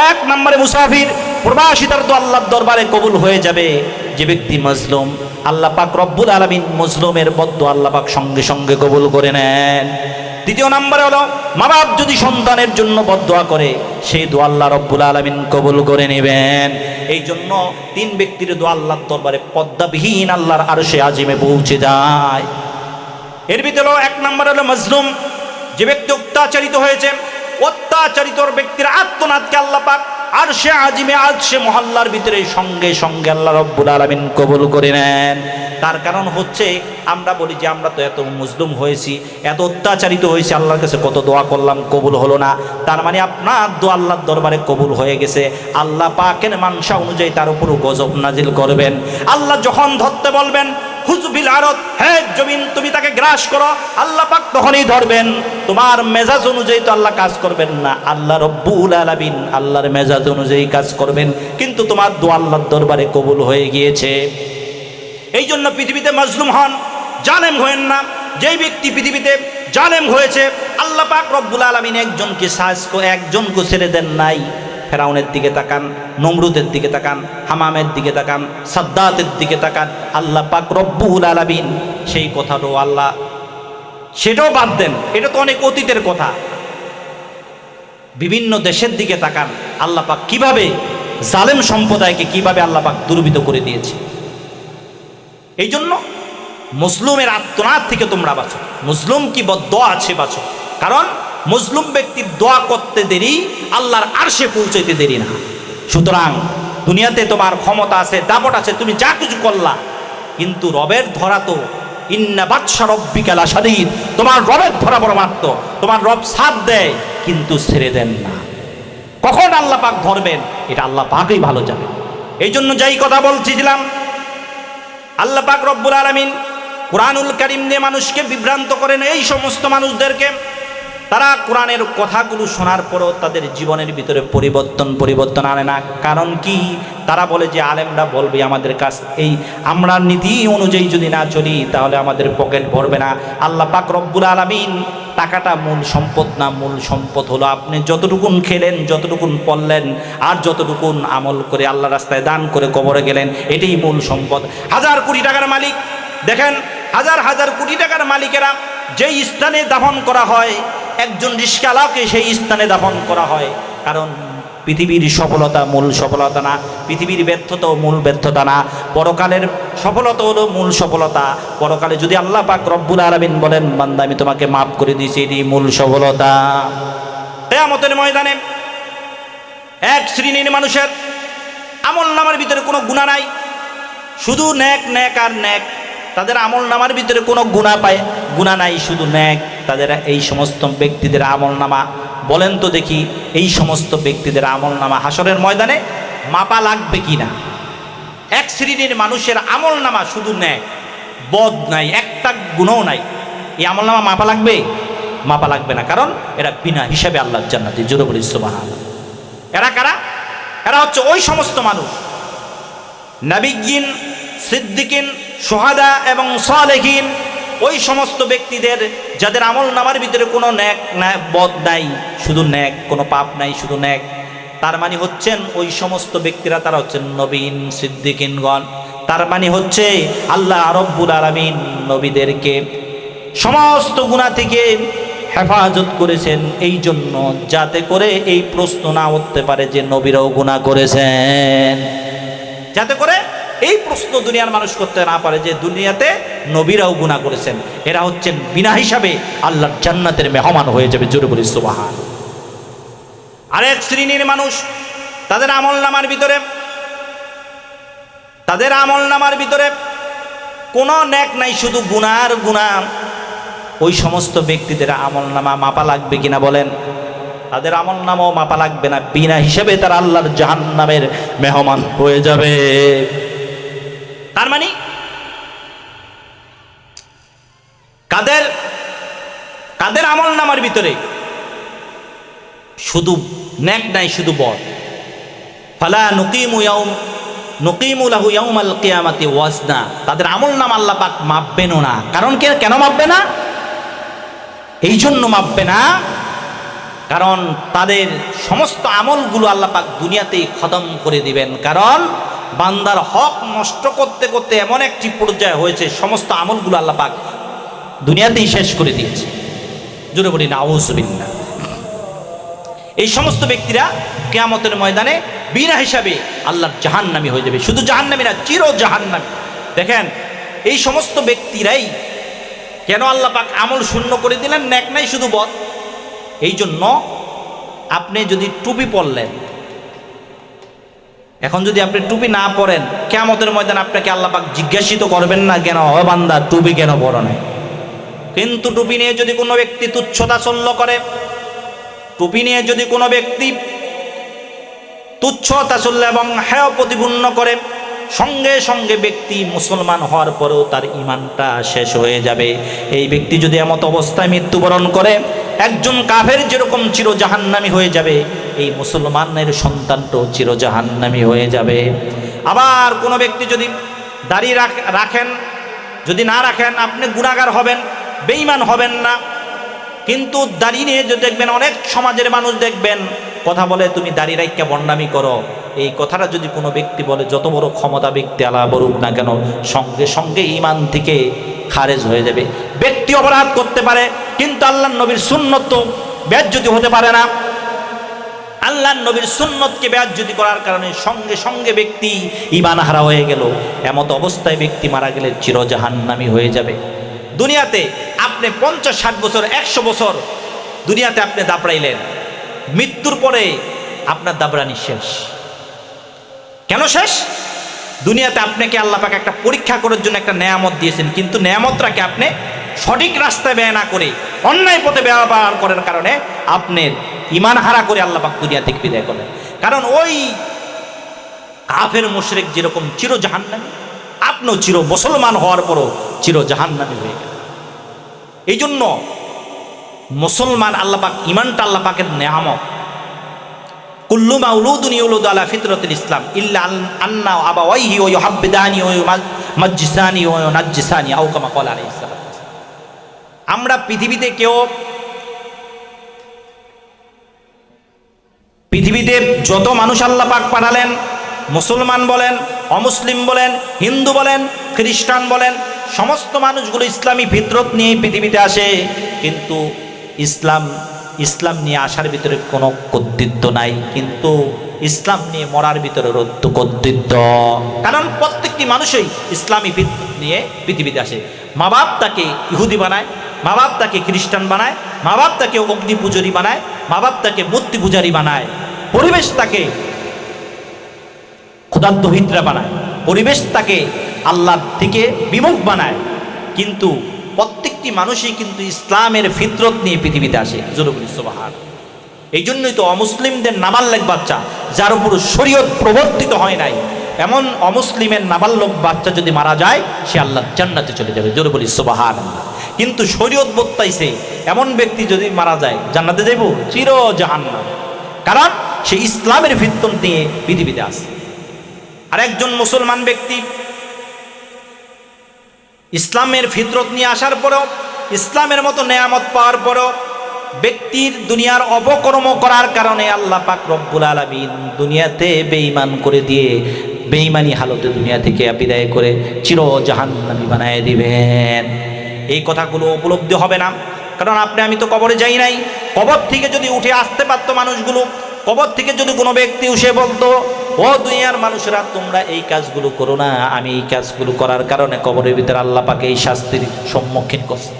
1 নম্বরে মুসাফির প্রবাসীদের দোয়া আল্লাহর দরবারে কবুল হয়ে যাবে। যে ব্যক্তি মজলুম, আল্লাহ পাক রব্বুল আলামিন মজলুমের বদদুয়া আল্লাহ পাক সঙ্গে সঙ্গে কবুল করে নেন। 2 নম্বরে হলো মা বাপ যদি সন্তানের জন্য বদদুয়া করে, সেই দোয়া আল্লাহ রব্বুল আলামিন কবুল করে নেবেন। এই জন্য 3 ব্যক্তির দোয়া আল্লাহর দরবারে পদ্মাবিহীন আল্লাহর আরশে আজিমে পৌঁছে যায়। এর ভিতরে 1 নম্বরে হলো মজলুম, যে ব্যক্তি অত্যাচারিত হয়েছে, অত্যাচারিত ব্যক্তির আত্মনাদকে আল্লাহ পাক আরশে আজিমে আরশে মহল্লার ভিতরে সঙ্গে সঙ্গে আল্লাহ রব্বুল আলামিন কবুল করে নেন। তার কারণ হচ্ছে আমরা বলি যে আমরা তো এত মজলুম হয়েছি, এত অত্যাচারিত হয়েছি, আল্লাহর কাছে কত দোয়া করলাম কবুল হলো না। তার মানে আপনার দোয়া আল্লাহর দরবারে কবুল হয়ে গেছে। আল্লাহ পাকের মানসা অনুযায়ী তার উপর গজব নাজিল করবেন। আল্লাহ যখন ধরতে বলবেন হুজবিল আরদ, হে জমিন তুমি তাকে গ্রাস করো, আল্লাহ পাক তখনই ধরবেন। তোমার মেজাজ অনুযায়ী তো আল্লাহ কাজ করবেন না, আল্লাহ রব্বুল আলামিন আল্লাহর মেজাজ অনুযায়ী কাজ করবেন। কিন্তু তোমার দোয়া আল্লাহর দরবারে কবুল হয়ে গিয়েছে। এই জন্য পৃথিবীতে মাজলুম হন, জালেম হয়েন না। যেই ব্যক্তি পৃথিবীতে জালেম হয়েছে, আল্লাহ পাক রব্বুল আলামিন একজনকে ছেড়ে দেন নাই। ফেরাউনের দিকে তাকান, নমরুদের দিকে তাকান, হামামের দিকে তাকান, সাদ্দাতের দিকে তাকান, আল্লাহ পাক রব্বুল আলামিন সেই কথাটাও আল্লাহ সেটাও বাদ দেন, এটা তো অনেক অতীতের কথা। বিভিন্ন দেশের দিকে তাকান, আল্লাহ পাক কিভাবে জালেম সম্প্রদায়কে কিভাবে আল্লাহ পাক দুর্বৃত করে দিয়েছে। এই জন্য মুসলিমের আত্মনাদ থেকে তোমরা বাঁচো। মুসলিম কি বদদোয়া আছে বাঁচো, কারণ মুসলিম ব্যক্তির দোয়া করতে দেরি, আল্লাহর আরশে পৌঁছাইতে দেরি না। সুতরাং দুনিয়াতে তোমার ক্ষমতা আছে, দাপট আছে, তুমি যা কিছু করলা, কিন্তু রবের ধরা তো ইন্না বাদশা রব্বিকা লাশাদীদ, তোমার রবের ধরা বড় মাত্র। তোমার রব সাথ দেয় কিন্তু ছেড়ে দেন না। কখন আল্লাহ পাক ধরবেন এটা আল্লাহ পাকই ভালো জানেন। এই জন্য যাই কথা বলছিলাম, আল্লাহ পাক রব্বুল আলামিন কোরআনুল কারীম দিয়ে মানুষকে বিভ্রান্ত করেন। এই সমস্ত মানুষদেরকে তারা কোরআনের কথাগুলো শোনার পরও তাদের জীবনের ভিতরে পরিবর্তন আনে না। কারণ কি? তারা বলে যে আলেমরা বলবে আমাদের কাছ এই আমরা নীতি অনুযায়ী যদি না চলি তাহলে আমাদের পকেট ভরবে না। আল্লাহ পাক রব্বুল আলামিন টাকাটা মূল সম্পদ না, মূল সম্পদ হলো আপনি যতটুকুন খেলেন, যতটুকুন পড়লেন, আর যতটুকুন আমল করে আল্লাহ রাস্তায় দান করে কবরে গেলেন, এটাই মূল সম্পদ। হাজার কোটি টাকার মালিক দেখেন, হাজার কোটি টাকার মালিকেরা যেই স্থানে দাফন করা হয়, একজন রিস্কাওয়ালাকে সেই স্থানে দাফন করা হয়। কারণ পৃথিবীর সফলতা মূল সফলতা না, পৃথিবীর ব্যর্থতাও মূল ব্যর্থতা না, পরকালের সফলতা হলো মূল সফলতা। পরকালে যদি আল্লাহ পাক রব্বুল আলামিন বলেন বান্দা আমি তোমাকে মাফ করে দিয়েছি, এটি মূল সফলতা। কিয়ামতের ময়দানে এক শ্রেণীর মানুষের আমল নামার ভিতরে কোনো গুনাহ নাই, শুধু নেক আর নেক। তাদের আমল নামার ভিতরে কোনো গুনাহ নাই, শুধু নেক। তাদের এই সমস্ত ব্যক্তিদের আমল নামা, বলেন তো দেখি, এই সমস্ত ব্যক্তিদের আমল নামা হাসরের ময়দানে মাপা লাগবে কি না? এক শ্রেণীর মানুষের আমল নামা শুধু নেক, বদ নাই, একটা গুণও নাই, এই আমল নামা মাপা লাগবে? মাপা লাগবে না, কারণ এরা বিনা হিসাবে আল্লাহর জান্নাতে। জোরে বলি সুবহানাল্লাহ। এরা কারা? এরা হচ্ছে ওই সমস্ত মানুষ, নবিয়্যিন, সিদ্দিকিন, শুহাদা এবং সালেহিন, ওই সমস্ত ব্যক্তিদের যাদের আমল নামার ভিতরে কোনো নেক বদ নাই, শুধু নেক, কোনো পাপ নাই, শুধু নেক। তার মানে হচ্ছেন ওই সমস্ত ব্যক্তিরা, তারা হচ্ছেন নবীন সিদ্দিকিনগণ। তার মানে হচ্ছে আল্লাহ রব্বুল আলামিন নবীদেরকে সমস্ত গুনাহ থেকে হেফাজত করেছেন, এই জন্য যাতে করে এই প্রশ্ন না উঠতে পারে যে নবীরাও গুনাহ করেছেন, যাতে করে এই প্রশ্ন দুনিয়ার মানুষ করতে না পারে যে দুনিয়াতে নবীরাও গুনাহ করেছেন। এরা হচ্ছেন বিনা হিসাবে আল্লাহর জান্নাতের মেহমান হয়ে যাবে। জোরে বলি সুবহান। আরেক শ্রেণীর মানুষ, তাদের আমল নামার ভিতরে কোনো নেক নাই, শুধু গুনার গুনাহ। ওই সমস্ত ব্যক্তিদের আমল নামা মাপা লাগবে কিনা বলেন? তাদের আমল নামাও মাপা লাগবে না, বিনা হিসেবে তারা আল্লাহর জাহান্নামের মেহমান হয়ে যাবে। তার মানে কাদের আমল নামার ভিতরে শুধু নেক নাই, শুধু বদ। ফালা নুকিমু লাহু ইয়াউমাল কিয়ামাতি ওয়াজনা, তাদের আমল নাম আল্লাহ পাক মাপবেনও না। কারণ কেন মাপবে না? এই জন্য মাপবে না, কারণ তাদের সমস্ত আমলগুলো আল্লাহ পাক দুনিয়াতেই খতম করে দিবেন। কারণ বান্দার হক নষ্ট করতে করতে এমন একটি পর্যায়ে হয়েছে, সমস্ত আমলগুলো আল্লাহ পাক দুনিয়াতেই শেষ করে দিয়েছে। জোরে বলি নাউযুবিল্লাহ। এই সমস্ত ব্যক্তিরা কিয়ামতের ময়দানে বিনা হিসাবে আল্লাহর জাহান্নামী হয়ে যাবে। শুধু জাহান্নামী না, চির জাহান্নামী। দেখেন, এই সমস্ত ব্যক্তিরাই কেন আল্লাহ পাক আমল শূন্য করে দিলেন? নেক নাই, শুধু বদ। এই জন্য আপনি যদি টুপি পরলেন, এখন যদি আপনি টুপি না পরেন, কিয়ামতের ময়দানে আপনাকে আল্লাহ পাক জিজ্ঞাসিত করবেন না, কেন ও বান্দা টুপি কেন পরো নাই? কিন্তু টুপি নিয়ে যদি কোনো ব্যক্তি তুচ্ছতাচ্ছিল্য করে, টুপি নিয়ে যদি কোনো ব্যক্তি তুচ্ছতাচ্ছিল্য এবং হেয় প্রতিপন্ন করে, সঙ্গে সঙ্গে ব্যক্তি মুসলমান হওয়ার পরেও তার ঈমানটা শেষ হয়ে যাবে। এই ব্যক্তি যদি এমত অবস্থায় মৃত্যুবরণ করে, একজন কাফের যেরকম চির জাহান্নামী হয়ে যাবে, এই মুসলমানের সন্তানটাও চির জাহান্নামী হয়ে যাবে। আবার কোনো ব্যক্তি যদি দাড়ি রাখেন, যদি না রাখেন, আপনি গুনাহগার হবেন, বেঈমান হবেন না। কিন্তু দাড়ি নিয়ে যদি দেখবেন, অনেক সমাজের মানুষ দেখবেন কথা বলে, তুমি দাড়ি রাইখা বন্ডামি করো। এই কথাটা যদি কোনো ব্যক্তি বলে, যত বড় ক্ষমতা ব্যক্তি আল্লাহ বলুক না কেন, সঙ্গে সঙ্গে ঈমান থেকে খারেজ হয়ে যাবে। ব্যক্তি অপরাধ করতে পারে, কিন্তু আল্লাহর নবীর সুন্নত তো বেজ্জতি হতে পারে না। আল্লাহর নবীর সুন্নতকে বেজ্জতি করার কারণে সঙ্গে সঙ্গে ব্যক্তি ঈমান হারা হয়ে গেল। এমত অবস্থায় ব্যক্তি মারা গেলে চির জাহান্নামী হয়ে যাবে। দুনিয়াতে আপনি 50-60 বছর, 100 বছর দুনিয়াতে আপনি দাপড়াইলেন, মৃত্যুর পরে আপনার দাবরানি শেষ। কেন শেষ? দুনিয়াতে আপনাকে আল্লাহ পাক একটা পরীক্ষা করার জন্য একটা নেয়ামত দিয়েছেন, কিন্তু নেয়ামতটাকে আপনি সঠিক রাস্তায় ব্যয় না করে অন্যায় পথে ব্যবহার করার কারণে আপনার ঈমান হারা করে আল্লাহ পাক দুনিয়া থেকে বিদায় করেন। কারণ ওই কাফের মুশরিক যেরকম চির জাহান্নামী, আপনিও চির মুসলমান হওয়ার পরও চির জাহান্নামী হয়ে গেলেন। এই জন্য মুসলমান আল্লাহ পাক, ঈমানটা আল্লাহ পাকের নেয়ামত। কুল্লু মাউলুদুন ইউলাদু আলা ফিতরাতিল ইসলাম ইল্লা আন্না আবাওয়াইহি ওয়া ইউহাব্বিদানি ওয়া ইউমাজ্জিসানি ওয়া ইউনাজ্জিসানি আও কামা ক্বালা আলাইহিস সালাম। আমরা পৃথিবীতে যত মানুষ আল্লাহ পাক পাঠালেন, মুসলমান বলেন, অমুসলিম বলেন, হিন্দু বলেন, খ্রিস্টান বলেন, সমস্ত মানুষগুলো ইসলামী ফিতরত নিয়ে পৃথিবীতে আসে। কিন্তু ইসলাম নিয়ে আসার ভিতরে কোনো কর্তৃত্ব নাই, কিন্তু ইসলাম নিয়ে মরার ভিতরে কর্তৃত্ব। কারণ প্রত্যেকটি মানুষই ইসলামী ফিতরত নিয়ে পৃথিবীতে আসে। মা বাপ তাকে ইহুদি বানায়, মা বাপ তাকে খ্রিস্টান বানায়, মা বাপ তাকে অগ্নি পূজারী বানায়, মা বাপ তাকে মূর্তি পূজারী বানায়, পরিবেশ তাকে খোদাদ্দহিতরা বানায়, পরিবেশ তাকে আল্লাহর থেকে বিমুখ বানায়। কিন্তু প্রত্যেকটি মানুষই কিন্তু ইসলামের ফিতরত নিয়ে পৃথিবীতে আসে। জোরে বলি সুবহানাল্লাহ। এই জন্যই তো অমুসলিমদের নাবালক বাচ্চা, যার উপর শরীয়ত প্রবর্তিত হয় নাই, এমন অমুসলিমের নাবালক বাচ্চা যদি মারা যায়, সে আল্লাহর জান্নাতে চলে যাবে। জোরে বলি সুবহানাল্লাহ। কিন্তু শরীয়ত বর্তাইছে, এমন ব্যক্তি যদি মারা যায়, জান্নাতে যাইব? চির জাহান্নাম। কারণ সে ইসলামের ফিতরত নিয়ে পৃথিবীতে আসে। আর একজন মুসলমান ব্যক্তি ইসলামের ফিতরত নিয়ে আসার পরেও, ইসলামের মতো নেয়ামত পাওয়ার পরেও ব্যক্তির দুনিয়ার অপকর্ম করার কারণে আল্লাহ পাক রব্বুল আলামিন দুনিয়াতে বেঈমান করে দিয়ে, বেঈমানি হালতে দুনিয়া থেকে বিদায় করে চির জাহান্নামী বানায় দিবেন। এই কথাগুলো উপলব্ধি হবে না, কারণ আমি তো কবরে যাই নাই। কবর থেকে যদি উঠে আসতে পারতো মানুষগুলো, কবর থেকে যদি কোনো ব্যক্তি উঠে বলতো, ও দুনিয়ার মানুষরা তোমরা এই কাজগুলো করো না, আমি এই কাজগুলো করার কারণে কবরের ভিতরে আল্লাহ পাক এই শাস্তির সম্মুখীন করছে,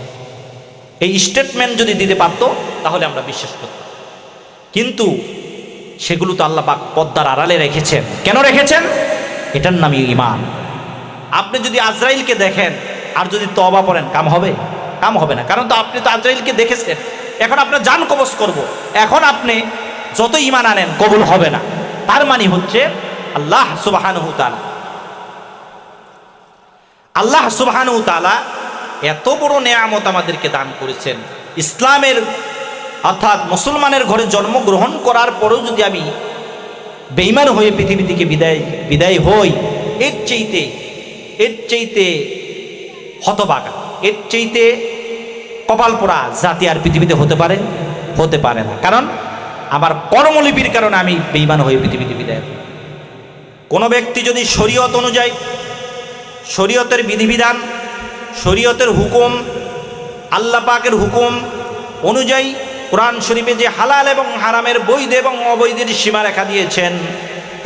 এই স্টেটমেন্ট যদি দিতে পারতো, তাহলে আমরা বিশ্বাস করতাম। কিন্তু সেগুলো তো আল্লাহ পাক পর্দার আড়ালে রেখেছেন। কেন রেখেছেন? এটার নামই ঈমান। আপনি যদি আজরাইলকে দেখেন আর যদি তওবা পড়েন, কাম হবে? কাম হবে না, কারণ তো আপনি তো আজরাইলকে দেখেছেন। এখন আপনার জান কবজ করব, এখন আপনি যত ঈমান আনেন কবুল হবে না। তার মানে হচ্ছে আল্লাহ সুবহানাহু তাআলা, আল্লাহ সুবহানাহু তাআলা এত বড় নেয়ামত আমাদেরকে দান করেছেন। ইসলামের অর্থাৎ মুসলমানের ঘরে জন্মগ্রহণ করার পরেও যদি আমি বেঈমান হয়ে পৃথিবী থেকে বিদায় হই, এর চাইতে হতভাগা, এর চাইতে কপাল পোড়া জাতি আর পৃথিবীতে হতে পারে না। কারণ আমার কর্মলিপির কারণে আমি বেঈমান হয়ে পৃথিবীতে বিদায় হই। কোনো ব্যক্তি যদি শরীয়ত অনুযায়ী, শরীয়তের বিধিবিধান, শরীয়তের হুকুম, আল্লাহ পাকের হুকুম অনুযায়ী কোরআন শরীফে যে হালাল এবং হারামের বৈধ এবং অবৈধের সীমারেখা দিয়েছেন,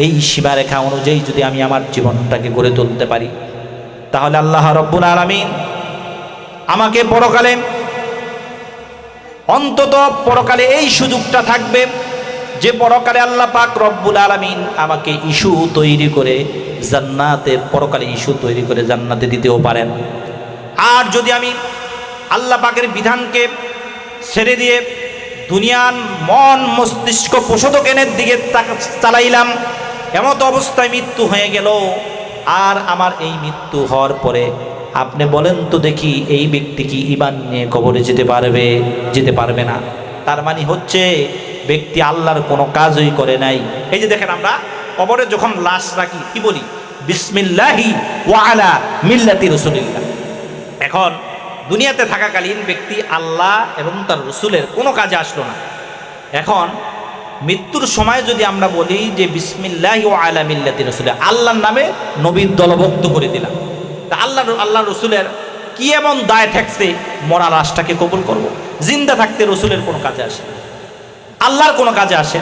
এই সীমারেখা অনুযায়ী যদি আমি আমার জীবনটাকে গড়ে তুলতে পারি, তাহলে আল্লাহ রব্বুল আলামিন আমাকে পরকালে, অন্তত পরকালে এই সুযোগটা থাকবে যে পরকালে আল্লাহ পাক রব্বুল আলামিন আমাকে ইস্যু তৈরি করে জান্নাতে, পরকালে ইস্যু তৈরি করে জান্নাতে দিতেও পারেন। আর যদি আমি আল্লাহ পাকের বিধানকে ছেড়ে দিয়ে দুনিয়ার মন মস্তিষ্ক প্রশোধকের দিকে চালাইলাম, এমত অবস্থায় মৃত্যু হয়ে গেল, আর আমার এই মৃত্যু হওয়ার পরে আপনি বলেন তো দেখি এই ব্যক্তি কি ঈমান নিয়ে কবরে যেতে পারবে না। তার মানে হচ্ছে ব্যক্তি আল্লাহর কোনো কাজই করে নাই। এই যে দেখেন, আমরা কবরে যখন লাশ রাখি কি বলি? বিসমিল্লাহি ওয়া আলা মিল্লাতি রাসূলিল্লাহ। এখন দুনিয়াতে থাকাকালীন ব্যক্তি আল্লাহ এবং তার রসুলের কোনো কাজে আসলো না। এখন মৃত্যুর সময় যদি আমরা বলি যে বিসমিল্লাহি ওয়া আলা মিল্লাতি রাসূলিল্লাহ, আল্লাহর নামে নবীর দলভুক্ত করে দিলাম, তা আল্লাহ রসুলের কি এমন দায় ঠেকছে মরা লাশটাকে কবুল করব? জিন্দা থাকতে রসুলের কোনো কাজে আসে, আল্লাহর কোনো কাজে আসে।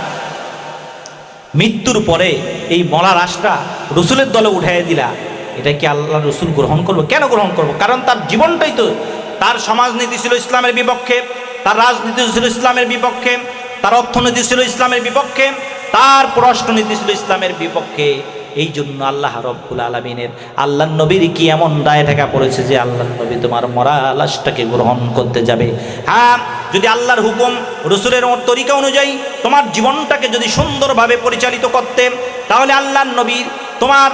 মৃত্যুর পরে এই মরা লাশটা রসুলের দলে উঠাই দিলা, এটা কি আল্লাহ রসুল গ্রহণ করবো? কেন গ্রহণ করবো? কারণ তার জীবনটাই তো, তার সমাজনীতি ছিল ইসলামের বিপক্ষে, তার রাজনীতি ছিল ইসলামের বিপক্ষে, তার অর্থনীতি ছিল ইসলামের বিপক্ষে, তার পররাষ্ট্রনীতি ছিল ইসলামের বিপক্ষে। এই জন্য আল্লাহ রব্বুল আলামিনের আল্লাহ নবীর কি এমন দায় ঠেকা পড়েছে যে আল্লাহ নবী তোমার মরা লাশটাকে গ্রহণ করতে যাবে। হ্যাঁ, যদি আল্লাহর হুকুম রসুলের তরিকা অনুযায়ী তোমার জীবনটাকে যদি সুন্দরভাবে পরিচালিত করতে, তাহলে আল্লাহ নবীর তোমার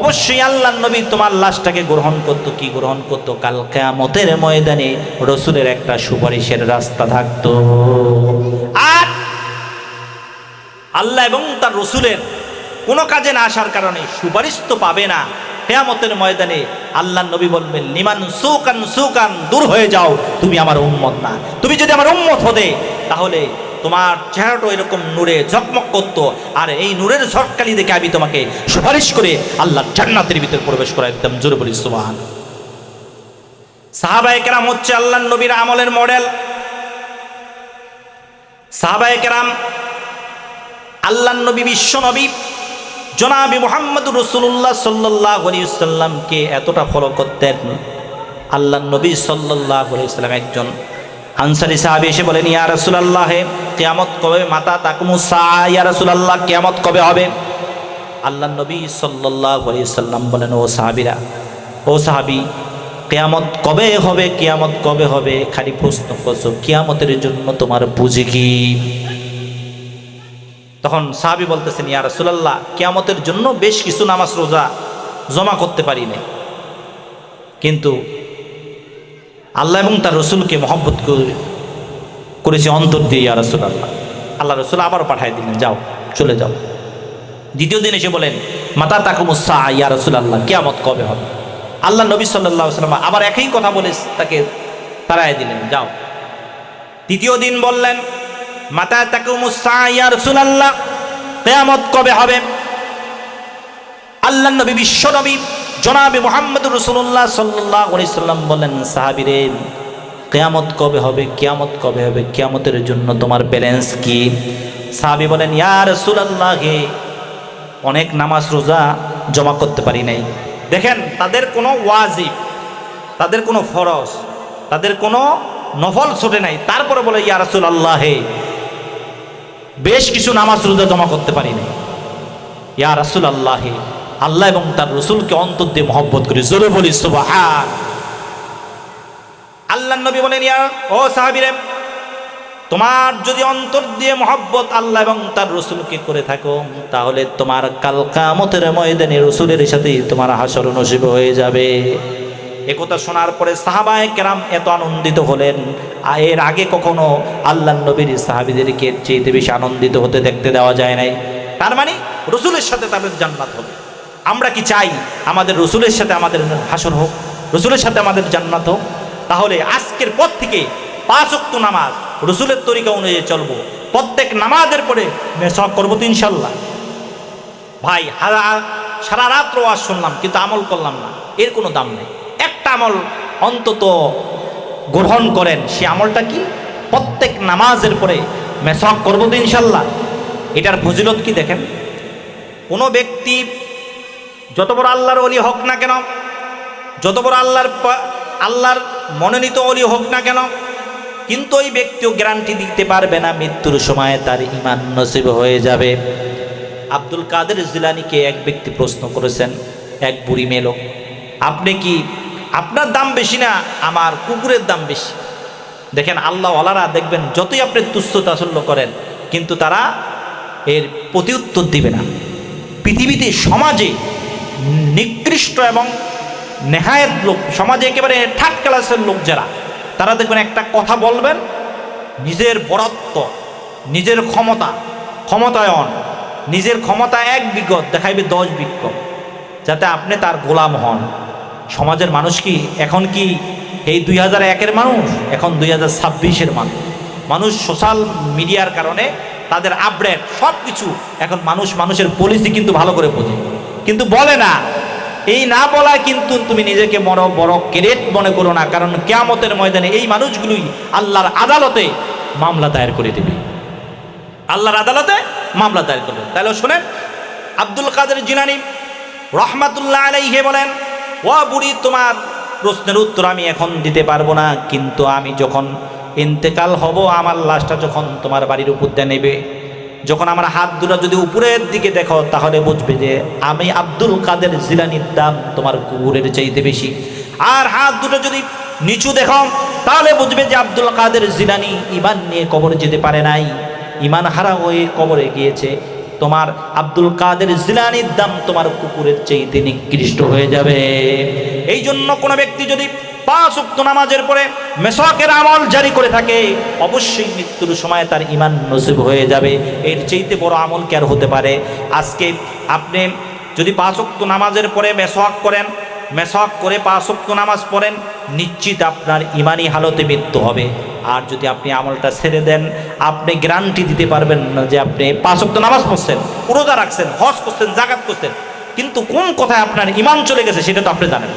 অবশ্যই আল্লাহ নবী তোমার লাশটাকে গ্রহণ করতো। কি গ্রহণ করতো? কাল কিয়ামতের ময়দানে রসুলের একটা সুপারিশের রাস্তা থাকতো। আর আল্লাহ এবং তার রসুলের কোনো কাজে না আসার কারণে সুপারিশ তো পাবে না। কিয়ামতের ময়দানে আল্লাহ নবী বলবেন, লিমান সুকান, দূর হয়ে যাও, তুমি আমার উম্মত না। তুমি যদি আমার উম্মত হতে, তাহলে তোমার চেহারাটা এরকম নূরে ঝকমক করতো, আর এই নূরের ঝলকালি দেখে আমি তোমাকে সুপারিশ করে আল্লাহর জান্নাতের ভিতর প্রবেশ করাই দিতাম। জোরে বলি সুবহান। সাহাবায়ে কেরাম হচ্ছে আল্লাহর নবীর আমলের মডেল। সাহাবায়ে কেরাম আল্লাহর নবী, বিশ্ব নবী জনাবি মুহাম্মদুর রাসূলুল্লাহ সাল্লাল্লাহু আলাইহি ওয়াসাল্লামকে এতটা ফলো করতেন। আল্লাহর নবী সাল্লাল্লাহু আলাইহি ওয়াসাল্লাম একজন আনসারী সাহাবী এসে বলেন, ইয়া রাসূলুল্লাহ, কিয়ামত কবে? মাতা তাকুমুস সাআ, ইয়া রাসূলুল্লাহ, কিয়ামত কবে হবে? আল্লাহর নবী সাল্লাল্লাহু আলাইহি ওয়াসাল্লাম বলেন, ও সাহাবীরা, ও সাহাবী, কিয়ামত কবে হবে? কিয়ামত কবে হবে? খালি প্রশ্ন করছো, কিয়ামতের জন্য তোমার পুঁজি কি? তখন সাহাবী বলতেছেন, ইয়া রাসূলুল্লাহ, কিয়ামতের জন্য বেশ কিছু নামাজ রোজা জমা করতে পারি না, কিন্তু আল্লাহ এবং তার রসুলকে মহব্বত করেছি অন্তর দিয়ে, ইয়া রাসূলুল্লাহ। আল্লাহ রসুল আবারও পাঠাই দিলেন, যাও, চলে যাও। দ্বিতীয় দিন এসে বলেন, মাতা তাকুমুস সাআ, ইয়া রাসূলুল্লাহ, কিয়ামত কবে হবে? আল্লাহ নবী সাল্লাল্লাহু আলাইহি ওয়াসাল্লাম আবার একই কথা বলে তাকে তাড়াই দিলেন, যাও। তৃতীয় দিন বললেন, মাতা তাকুমুস সাআ, ইয়া রাসূলুল্লাহ, কিয়ামত কবে হবে? আল্লাহ নবী, বিশ্ব নবী জনাবে মুহাম্মদুর রাসূলুল্লাহ সাল্লাল্লাহু আলাইহি ওয়াসাল্লাম বলেন, সাহাবীরে, কিয়ামত কবে হবে? কিয়ামত কবে হবে? কিয়ামতের জন্য তোমার ব্যালেন্স কি? সাহাবী বলেন, ইয়া রাসূলুল্লাহ, অনেক নামাজ রোজা জমা করতে পারি নাই। দেখেন, তাদের কোনো ওয়াজিব, তাদের কোনো ফরজ, তাদের কোনো নফল ছুটে নাই, তারপরে বলে, ইয়া রাসূলুল্লাহ, বেশ কিছু নামাজ রোজা জমা করতে পারি না। ইয়া রাসূলুল্লাহ, আল্লাহ এবং তার রসুলকে অন্তর দিয়ে মহব্বত করি, জোরে বলি সুবহান। আল্লাহ নবী বলেন, ইয়া ও সাহাবীরা, তোমার যদি অন্তর দিয়ে মহব্বত আল্লাহ এবং তার রসুলকে করে থাকো, তাহলে তোমার কাল কিয়ামতের ময়দানে রসুলের সাথে তোমার হাসর নসিব হয়ে যাবে। একথা শোনার পরে সাহাবায়ে কেরাম এত আনন্দিত হলেন, এর আগে কখনো আল্লাহ নবীর সাহাবীদেরকে চেয়ে বেশি আনন্দিত হতে দেখতে দেওয়া যায় নাই। তার মানে রসুলের সাথে তাদের জান্নাত হবে। আমরা কি চাই আমাদের রসুলের সাথে আমাদের হাসর হোক, রসুলের সাথে আমাদের জান্নাত হোক? তাহলে আজকের পর থেকে 5 ওয়াক্ত নামাজ রসুলের তরিকা অনুযায়ী চলবো। প্রত্যেক নামাজের পরে মেসওয়াক করবো তো ইনশাল্লাহ। ভাই সারা রাত্র ওয়াজ শুনলাম কিন্তু আমল করলাম না, এর কোনো দাম নেই। একটা আমল অন্তত গ্রহণ করেন, সে আমলটা কি? প্রত্যেক নামাজের পরে মেসওয়াক করবো তো ইনশাল্লাহ। এটার ফজিলত কি দেখেন। কোনো ব্যক্তি যত বড় আল্লাহর ওলি হোক না কেন, যত বড় আল্লাহর মনোনীত ওলি হোক না কেন, কিন্তু ওই ব্যক্তিও গ্যারান্টি দিতে পারবে না মৃত্যুর সময় তার ঈমান নসিব হয়ে যাবে। আব্দুল কাদের জিলানীকে এক ব্যক্তি প্রশ্ন করেছেন, এক বুড়ি মেয়ে লোক, আপনি কি, আপনার দাম বেশি না আমার কুকুরের দাম বেশি? দেখেন আল্লাহ ওয়ালারা দেখবেন যতই আপনি তুচ্ছ তাচ্ছিল্য করেন কিন্তু তারা এর প্রতি উত্তর দিবে না। পৃথিবীতে সমাজে নিকৃষ্ট এবং নেহায়েত লোক, সমাজে একেবারে থার্ড ক্লাসের লোক যারা, তারা দেখবেন একটা কথা বলবেন, নিজের বরত্ব, নিজের ক্ষমতায়ন, নিজের ক্ষমতা 1 বিঘত দেখাইবে 10 বিঘত, যাতে আপনি তার গোলাম হন। সমাজের মানুষ কি এখন কি এই 2001-এর মানুষ? এখন 2026-এর মানুষ সোশ্যাল মিডিয়ার কারণে তাদের আপডেট সব কিছু, এখন মানুষের পলিসি কিন্তু ভালো করে বোঝে, কিন্তু বলে না। এই না বলা কিন্তু তুমি নিজেকে বড় ক্রেট মনে করো না, কারণ কিয়ামতের ময়দানে এই মানুষগুলোই আল্লাহর আদালতে মামলা দায়ের করে দেবে, আল্লাহর আদালতে মামলা দায়ের করবে। তাহলে শুনেন, আব্দুল কাদের জিলানী রহমাতুল্লাহ আলাইহি বলেন, ও বুড়ি, তোমার প্রশ্নের উত্তর আমি এখন দিতে পারবো না, কিন্তু আমি যখন ইন্তেকাল হব, আমার লাশটা যখন তোমার বাড়ির উপর দিয়ে নেবে, যখন আমার হাত দুটো যদি উপরের দিকে দেখো, তাহলে বুঝবে যে আমি আব্দুল কাদের জিলানীর দাম তোমার কুকুরের চাইতে বেশি। আর হাত দুটো যদি নিচু দেখো, তাহলে বুঝবে যে আব্দুল কাদের জিলানী ঈমান নিয়ে কবরে যেতে পারে নাই, ঈমান হারা হয়ে কবরে গিয়েছে। তোমার আব্দুল কাদের জিলানীর দাম তোমার কুকুরের চাইতে নিকৃষ্ট হয়ে যাবে। এই জন্য কোনো ব্যক্তি যদি 5 ওয়াক্ত নামাজের পরে মেসওয়াকের আমল জারি করে থাকে, অবশ্যই মৃত্যুর সময় তার ঈমান নসিব হয়ে যাবে। এর চাইতে বড় আমল কি আর হতে পারে? আজকে আপনি যদি 5 ওয়াক্ত নামাজের পরে মেসওয়াক করেন, মেসওয়াক করে 5 ওয়াক্ত নামাজ পড়েন, নিশ্চিত আপনার ঈমানি হালতে মৃত্যু হবে। আর যদি আপনি আমলটা ছেড়ে দেন, আপনি গ্যারান্টি দিতে পারবেন না যে আপনি 5 ওয়াক্ত নামাজ পড়ছেন, রোজা রাখছেন, হজ করছেন, যাকাত করছেন, কিন্তু কোন কথায় আপনার ঈমান চলে গেছে সেটা তো আপনি জানেন।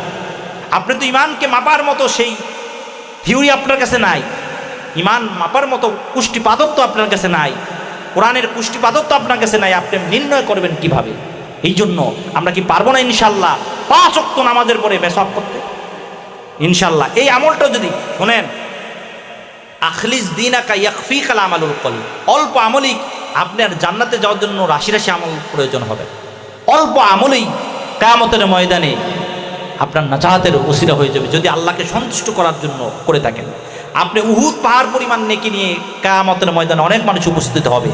আপনি তো ঈমানকে মাপার মতো সেই থিওরি আপনার কাছে নাই, ঈমান মাপার মতো কুষ্টিপাথর তো আপনার কাছে নাই, কোরআনের কুষ্টিপাথর তো আপনার কাছে নাই, আপনি নির্ণয় করবেন কিভাবে? এই জন্য আমরা কি পারবো না ইনশাল্লাহ 5 ওয়াক্ত নামাজের পরে মেসওয়াক করতে? ইনশাল্লাহ এই আমলটা যদি শোনেন, আখলিস দীনাকা ইয়াকফিকাল আমালুল কলিল, অল্প আমলই আপনার জান্নাতে যাওয়ার জন্য রাশি রাশি আমল প্রয়োজন হবে। অল্প আমলই কিয়ামতের ময়দানে আপনার নাজাতের ওসিলা হয়ে যাবে, যদি আল্লাহকে সন্তুষ্ট করার জন্য করে থাকেন। আপনি উহুদ পাহাড় পরিমাণ নেকি নিয়ে কিয়ামতের ময়দানে অনেক মানুষ উপস্থিত হবে,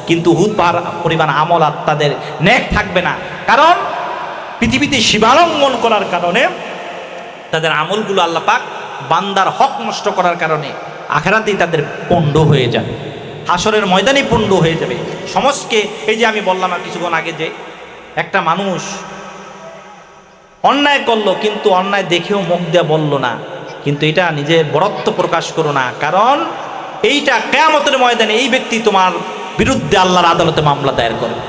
কিন্তু উহুদ পাহাড় পরিমাণ আমল আর তাদের নেক থাকবে না, কারণ পৃথিবীতে সীমালঙ্ঘন করার কারণে তাদের আমলগুলো আল্লাহ পাক বান্দার হক নষ্ট করার কারণে আখিরাতেই তাদের পণ্ড হয়ে যাবে, হাসরের ময়দানেই পণ্ড হয়ে যাবে। সমাজকে এই যে আমি বললাম কিছুক্ষণ আগে যে একটা মানুষ অন্যায় করলো, কিন্তু অন্যায় দেখেও মুখ দিয়ে বলল না, কিন্তু এটা নিজের বরত্ব প্রকাশ করো না, কারণ এইটা কিয়ামতের ময়দানে এই ব্যক্তি তোমার বিরুদ্ধে আল্লাহর আদালতে মামলা দায়ের করবে।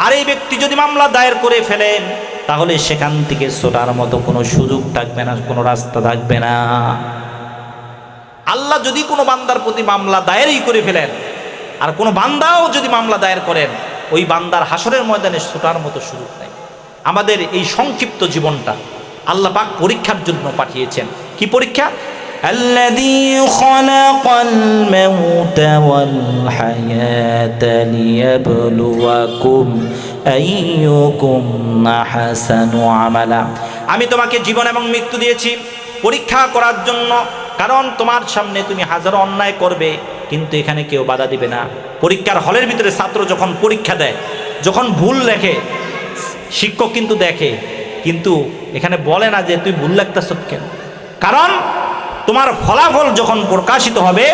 আর এই ব্যক্তি যদি মামলা দায়ের করে ফেলেন, তাহলে সেখান থেকে ছোটার মতো কোনো সুযোগ থাকবে না, কোনো রাস্তা থাকবে না। আল্লাহ যদি কোনো বান্দার প্রতি মামলা দায়েরই করে ফেলেন, আর কোনো বান্দাও যদি মামলা দায়ের করেন, ওই বান্দার হাসরের ময়দানে ছোটার মতো সুযোগ নেই। আমাদের এই সংক্ষিপ্ত জীবনটা আল্লাহ পাক পরীক্ষার জন্য পাঠিয়েছেন। কি পরীক্ষা? আল্লাযী খালাকাল মাউতা ওয়াল হায়াতা লিয়াবলুয়াকুম আইয়ুকুম আহসানু আমালা। আমি তোমাকে জীবন এবং মৃত্যু দিয়েছি পরীক্ষা করার জন্য, কারণ তোমার সামনে তুমি হাজারো অন্যায় করবে, কিন্তু এখানে কেউ বাধা দিবে না। পরীক্ষার হলের ভিতরে ছাত্র যখন পরীক্ষা দেয়, যখন ভুল লেখে, শিক্ষক কিন্তু দেখে, কিন্তু এখানে বলে না যে তুই ভুল লেখতেছ কেন, কারণ তোমার ফলাফল যখন প্রকাশিত হবে,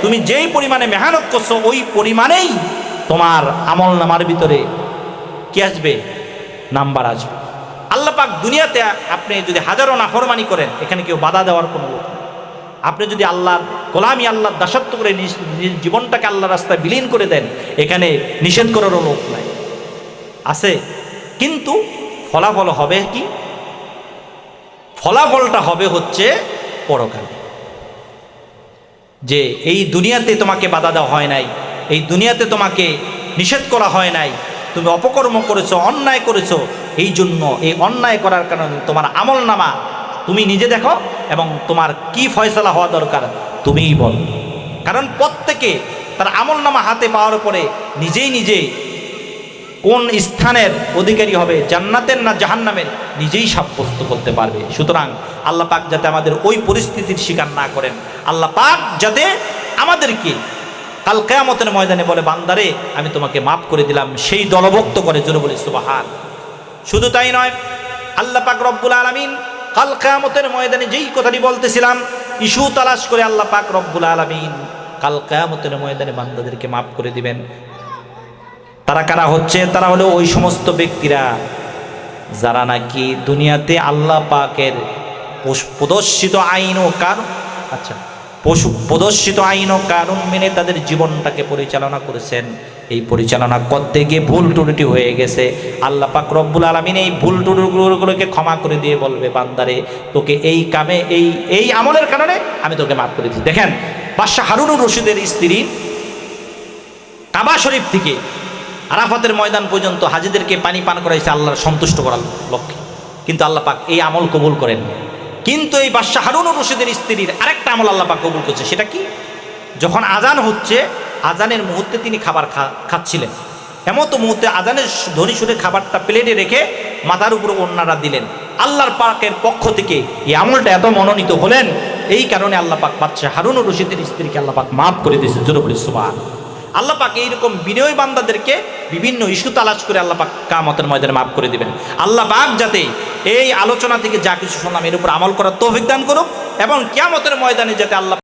তুমি যেই পরিমাণে মেহনত করছো ওই পরিমাণেই তোমার আমল নামার ভিতরে কি আসবে, নাম্বার আসবে। আল্লাহ পাক দুনিয়াতে আপনি যদি হাজারো নাফরমানি করেন, এখানে কেউ বাধা দেওয়ার কোনো লোক নেই। আপনি যদি আল্লাহর গোলামি, আল্লাহর দাসত্ব করে নিজ জীবনটাকে আল্লাহর রাস্তায় বিলীন করে দেন, এখানে নিষেধ করারও লোক নাই, আছে। কিন্তু ফলাফল হবে কি, ফলাফলটা হবে হচ্ছে পরকালে। যে এই দুনিয়াতে তোমাকে বাধা দেওয়া হয় নাই, এই দুনিয়াতে তোমাকে নিষেধ করা হয় নাই, তুমি অপকর্ম করেছো, অন্যায় করেছো, এই জন্য এই অন্যায় করার কারণে তোমার আমল নামা তুমি নিজে দেখো, এবং তোমার কি ফয়সালা হওয়া দরকার তুমিই বল। কারণ প্রত্যেকে তার আমল নামা হাতে পাওয়ার পরে নিজেই নিজে কোন স্থানের অধিকারী হবে, জান্নাতের না জাহান্নামের, নিজেই সাব্যস্ত করতে পারবে। সুতরাং আল্লাহ পাক যাতে আমাদের ওই পরিস্থিতির শিকার না করেন, আল্লাহ পাক যাতে আমাদেরকে কাল কিয়ামতের ময়দানে বলে, বান্দারে আমি তোমাকে মাফ করে দিলাম, সেই দলভুক্ত করে জোরে বলি সুবহান। শুধু তাই নয়, আল্লাহ পাক রব্বুল আলামিন কাল কিয়ামতের ময়দানে যেই কথাটি বলতেছিলাম, ইস্যু তালাশ করে আল্লাহ পাক রব্বুল আলামিন কাল কিয়ামতের ময়দানে বান্দাদেরকে মাফ করে দিবেন। তারা কারা হচ্ছে? তারা হলো ওই সমস্ত ব্যক্তিরা যারা নাকি দুনিয়াতে আল্লাহ পাকের প্রদর্শিত আইন ও কানুন, প্রদর্শিত আইন ও কানুন মেনে তাদের জীবনটাকে পরিচালনা করেছেন। এই পরিচালনা করতে গিয়ে ভুল ত্রুটি হয়ে গেছে, আল্লাহ পাক রব্বুল আলামিন এই ভুল ত্রুটিগুলোকে ক্ষমা করে দিয়ে বলবে, বান্দারে তোকে এই কামে এই আমলের কারণে আমি তোকে মাফ করে দিই। দেখেন, বাদশাহ হারুনুর রশিদের স্ত্রী কাবা শরীফ থেকে আরাফাতের ময়দান পর্যন্ত হাজিদেরকে পানি পান করাইছে আল্লাহর সন্তুষ্ট করার লক্ষ্যে, কিন্তু আল্লাহ পাক এই আমল কবুল করেন। কিন্তু এই বাদশাহ হারুনুর রশিদের স্ত্রীর আরেকটা আমল আল্লাহ পাক কবুল করছে। সেটা কি? যখন আজান হচ্ছে, আজানের মুহূর্তে তিনি খাবার খাচ্ছিলেন, এমতো মুহূর্তে আজানের ধ্বনি শুনে খাবারটা প্লেটে রেখে মাথার উপরে ওড়নাটা দিলেন। আল্লাহর পাকের পক্ষ থেকে এই আমলটা এত মনোনীত হলেন, এই কারণে আল্লাহ পাক বাদশাহ হারুনুর রশিদের স্ত্রীকে আল্লাহ পাক মাফ করে দিয়েছে। জোরে বলি সুবহান। আল্লাহ পাক এইরকম বিনয়ী বান্দাদেরকে বিভিন্ন ইস্যু তালাশ করে আল্লাহ পাক কিয়ামতের ময়দানে মাফ করে দিবেন। আল্লাহ পাক যাতে এই আলোচনা থেকে যা কিছু শুনলাম এর উপর আমল করার তৌফিক দান করুক, এবং কিয়ামতের ময়দানে যাতে আল্লাহ